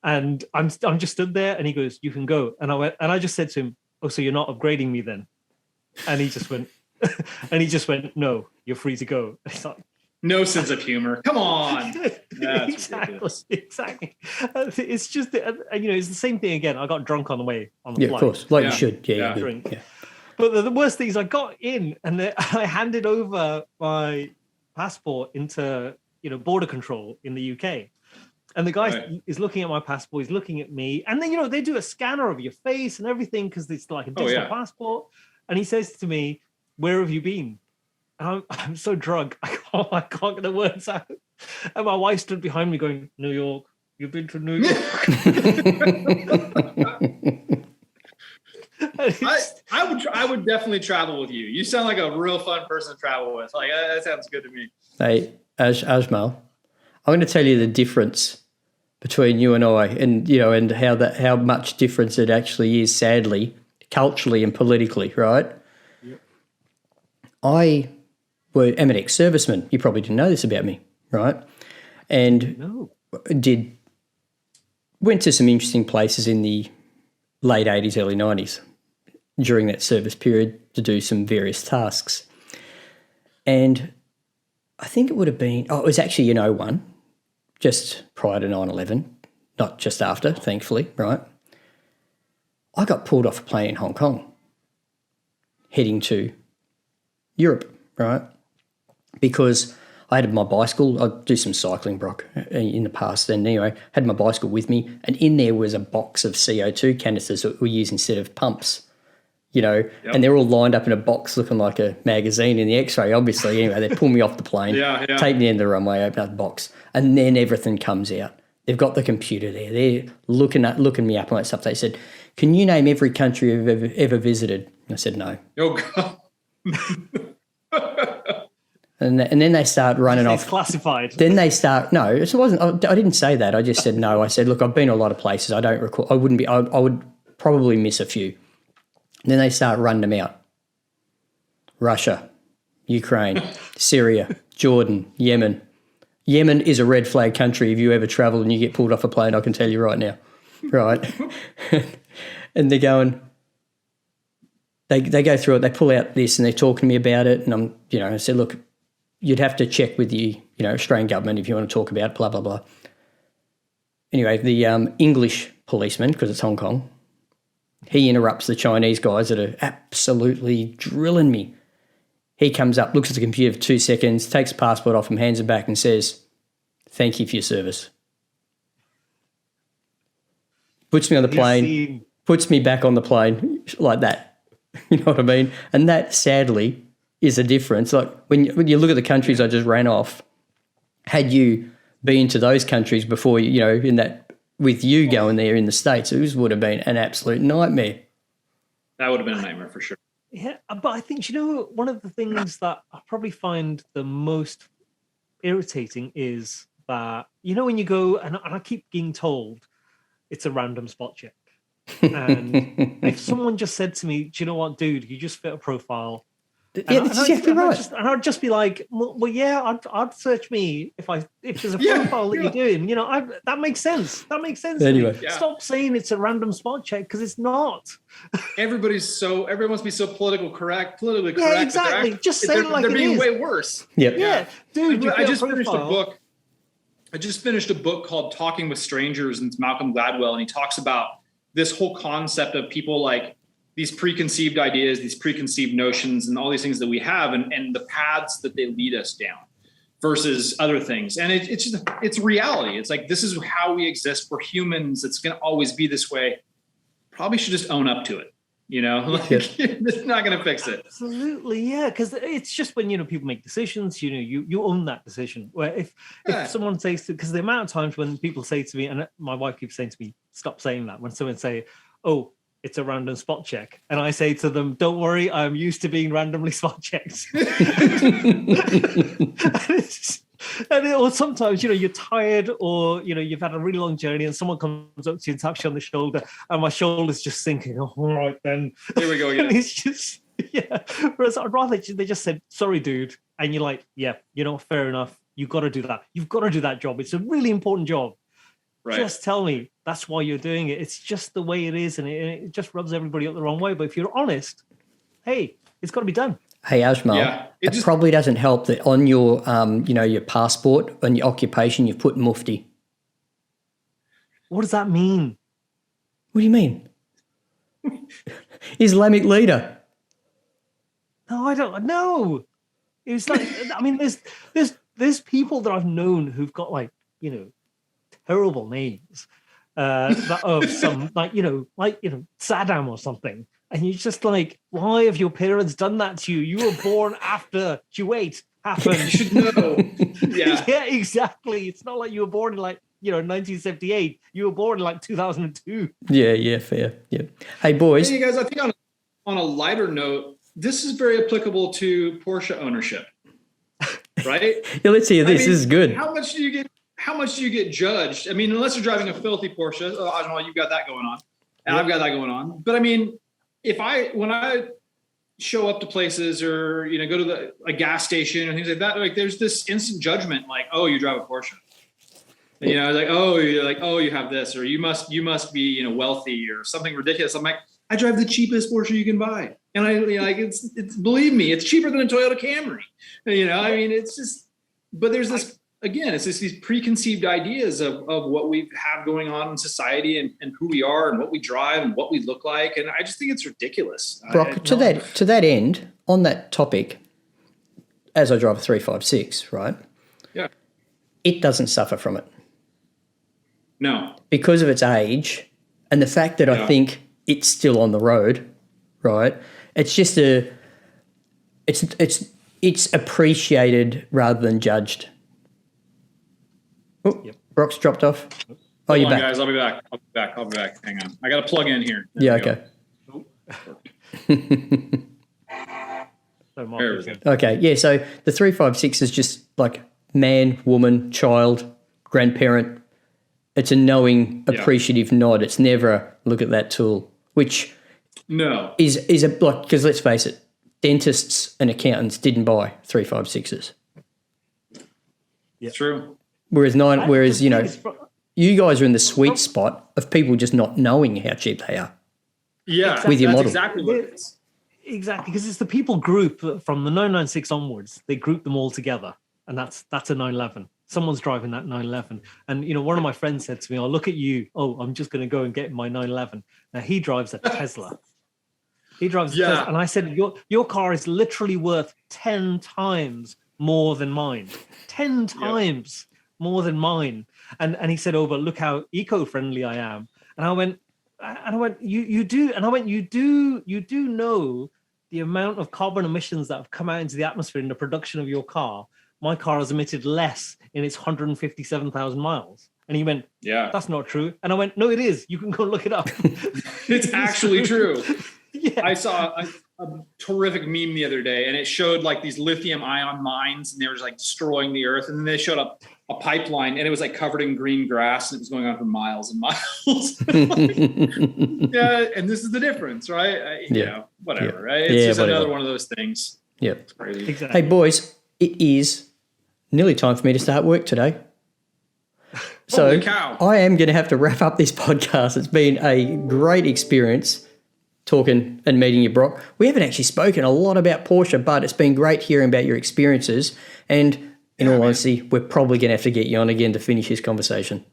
and I'm just stood there. And he goes, "You can go." And I just said to him, "Oh, so you're not upgrading me then?" And he just went, "No, you're free to go." It's like, no sense of humor. Come on. Exactly. It's just, it's the same thing again. I got drunk on the way on the flight. Of course. Like you should. Yeah. Drink. But the worst thing is I got in and I handed over my passport into, border control in the UK. And the guy is looking at my passport. He's looking at me. And then, they do a scanner of your face and everything because it's like a digital passport. And he says to me, "Where have you been?" I'm so drunk, I can't get the words out. And my wife stood behind me going, "New York, you've been to New York." I would definitely travel with you. You sound like a real fun person to travel with. Like, that sounds good to me. Hey, Ajmal, I'm going to tell you the difference between you and I, and and how much difference it actually is, sadly, culturally and politically, right? Yep. I am an ex-serviceman. You probably didn't know this about me, right? And went to some interesting places in the late 80s, early 90s during that service period to do some various tasks. And I think it would have been, it was actually in 01, just prior to 9/11, not just after, thankfully, right? I got pulled off a plane in Hong Kong heading to Europe, right? Because I had my bicycle. I do some cycling, Brock, in the past. And anyway, had my bicycle with me, and in there was a box of CO2 canisters that we use instead of pumps, and they're all lined up in a box looking like a magazine in the X-ray, obviously. Anyway, they pull me off the plane, take me to the end of the runway, open up the box, and then everything comes out. They've got the computer there. They're looking me up on that stuff. They said, "Can you name every country you've ever visited?" I said, "No." Oh, God. And then they start running off. Classified. Then they start. No, it wasn't. I didn't say that. I just said no. I said, "Look, I've been to a lot of places. I don't recall. I wouldn't be. I would probably miss a few." And then they start running them out. Russia, Ukraine, Syria, Jordan, Yemen. Yemen is a red flag country if you ever travel and you get pulled off a plane. I can tell you right now, right? And they're going. They go through it. They pull out this and they're talking to me about it. And I said, "Look, you'd have to check with the, Australian government if you want to talk about it, blah, blah, blah." Anyway, the English policeman, because it's Hong Kong, he interrupts the Chinese guys that are absolutely drilling me. He comes up, looks at the computer for 2 seconds, takes the passport off him, hands it back and says, "Thank you for your service." Puts me on the plane, puts me back on the plane like that. You know what I mean? And that, sadly, is a difference. Like when you look at the countries I just ran off, had you been to those countries before, in that, with you going there in the States, it would have been an absolute nightmare. That would have been a nightmare for sure. Yeah, but I think, one of the things that I probably find the most irritating is that, when you go, and I keep being told it's a random spot check. And if someone just said to me, "Do you know what, dude, you just fit a profile." Yeah, that's exactly right. I'd just be like, well, yeah, I'd search me if there's a profile that you're doing. That makes sense. That makes sense. Anyway, stop saying it's a random spot check because it's not. Everyone wants to be so politically correct. Yeah, exactly. Just say it like they're it being is. way worse. Yep. Yeah, dude. I just finished a book called Talking with Strangers, and it's Malcolm Gladwell, and he talks about this whole concept of people like these preconceived ideas, these preconceived notions, and all these things that we have, and the paths that they lead us down versus other things. And it's reality. It's like, this is how we exist. We're humans. It's going to always be this way. Probably should just own up to it. It's not going to fix it. Absolutely, yeah. Because it's just when people make decisions, you own that decision. Where if someone says, because the amount of times when people say to me, and my wife keeps saying to me, "Stop saying that." When someone say, "Oh, it's a random spot check. And I say to them, don't worry, I'm used to being randomly spot checked. Or sometimes, you're tired, or, you've had a really long journey and someone comes up to you and taps you on the shoulder and my shoulder's just sinking. Oh, all right, then. Here we go again. And it's just, Whereas I'd rather they just said, sorry, dude. And you're like, yeah, fair enough. You've got to do that. You've got to do that job. It's a really important job. Right. Just tell me that's why you're doing it. It's just the way it is. And it just rubs everybody up the wrong way. But if you're honest, hey, it's got to be done. Hey, Ajmal, it probably doesn't help that on your, your passport and your occupation, you've put Mufti. What does that mean? What do you mean? Islamic leader. No, I don't know. It's like, there's people that I've known who've got terrible names of some Saddam or something. And you're just like, why have your parents done that to you? You were born after Kuwait happened. You should know. Yeah. Yeah, exactly. It's not like you were born in 1978. You were born in 2002. Yeah, fair. Yeah. Hey, boys. Hey, you guys, I think on a lighter note, this is very applicable to Porsche ownership, right? Yeah, let's hear this. This is good. How much do you get judged? I mean, unless you're driving a filthy Porsche, Ajmal, you've got that going on, and I've got that going on. But I mean, when I show up to places or go to a gas station or things like that, there's this instant judgment, oh, you drive a Porsche. And, you have this, or you must be wealthy or something ridiculous. I'm like, I drive the cheapest Porsche you can buy, and it's believe me, it's cheaper than a Toyota Camry. It's just, but there's this. Again, it's just these preconceived ideas of what we have going on in society and who we are and what we drive and what we look like. And I just think it's ridiculous. Brock, to that end, on that topic, as I drive a 356, right? Yeah. It doesn't suffer from it. No. Because of its age and the fact that I think it's still on the road, right? It's just it's appreciated rather than judged. Oh, yep. Brock's dropped off. Oh, you're back. Guys, I'll be back. Hang on. I got to plug in here. Okay. Okay, yeah, so the 356 is just like man, woman, child, grandparent. It's a knowing, appreciative nod. It's never a look at that tool, which is a block, because let's face it, dentists and accountants didn't buy 356s. Yeah, true. Whereas you guys are in the sweet spot of people just not knowing how cheap they are. Yeah, with your model. Exactly what it is. Exactly, because it's the people group from the 996 onwards. They group them all together, and that's a 911. Someone's driving that 911, and one of my friends said to me, "Oh, look at you! Oh, I'm just going to go and get my 911." Now he drives a Tesla. He drives a Tesla, and I said, "Your car is literally worth 10 times more than mine. 10 times." More than mine. And he said, "Oh, but look how eco-friendly I am." And I went, you do. And I went, you do know the amount of carbon emissions that have come out into the atmosphere in the production of your car. My car has emitted less in its 157,000 miles. And he went, yeah, that's not true. And I went, no, it is. You can go look it up. It's actually true. Yeah. I saw a terrific meme the other day, and it showed these lithium ion mines, and they were just destroying the earth. And then they showed up a pipeline, and it was covered in green grass, and it was going on for miles and miles. Yeah, and this is the difference, right? Whatever, right? It's just another one of those things. Yeah, it's crazy. Hey, Exactly. boys, it is nearly time for me to start work today. So Holy cow. I am going to have to wrap up this podcast. It's been a great experience talking and meeting you, Brock. We haven't actually spoken a lot about Porsche, but it's been great hearing about your experiences. And in all honesty, we're probably going to have to get you on again to finish this conversation.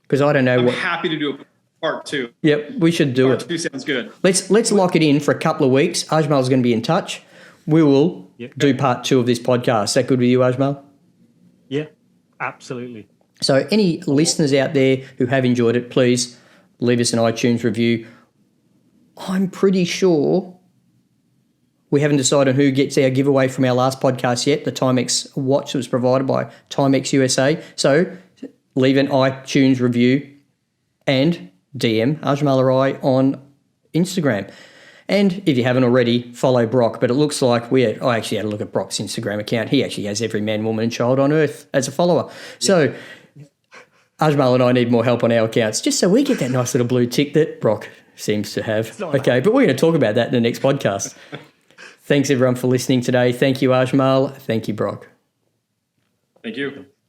Because I don't know I'm happy to do a part 2. Yep, we should do part it. 2 sounds good. Let's lock it in for a couple of weeks. Ajmal's going to be in touch. We will do part 2 of this podcast. Is that good with you, Ajmal? Yeah, absolutely. So any listeners out there who have enjoyed it, please leave us an iTunes review. I'm pretty sure we haven't decided who gets our giveaway from our last podcast yet, the Timex watch that was provided by Timex USA. So leave an iTunes review and DM Ajmal or I on Instagram. And if you haven't already, follow Brock. But it looks like I actually had a look at Brock's Instagram account. He actually has every man, woman and child on earth as a follower. Yeah. So Ajmal and I need more help on our accounts just so we get that nice little blue tick that Brock seems to have. Okay, but we're going to talk about that in the next podcast. Thanks, everyone, for listening today. Thank you, Ajmal. Thank you, Brock. Thank you.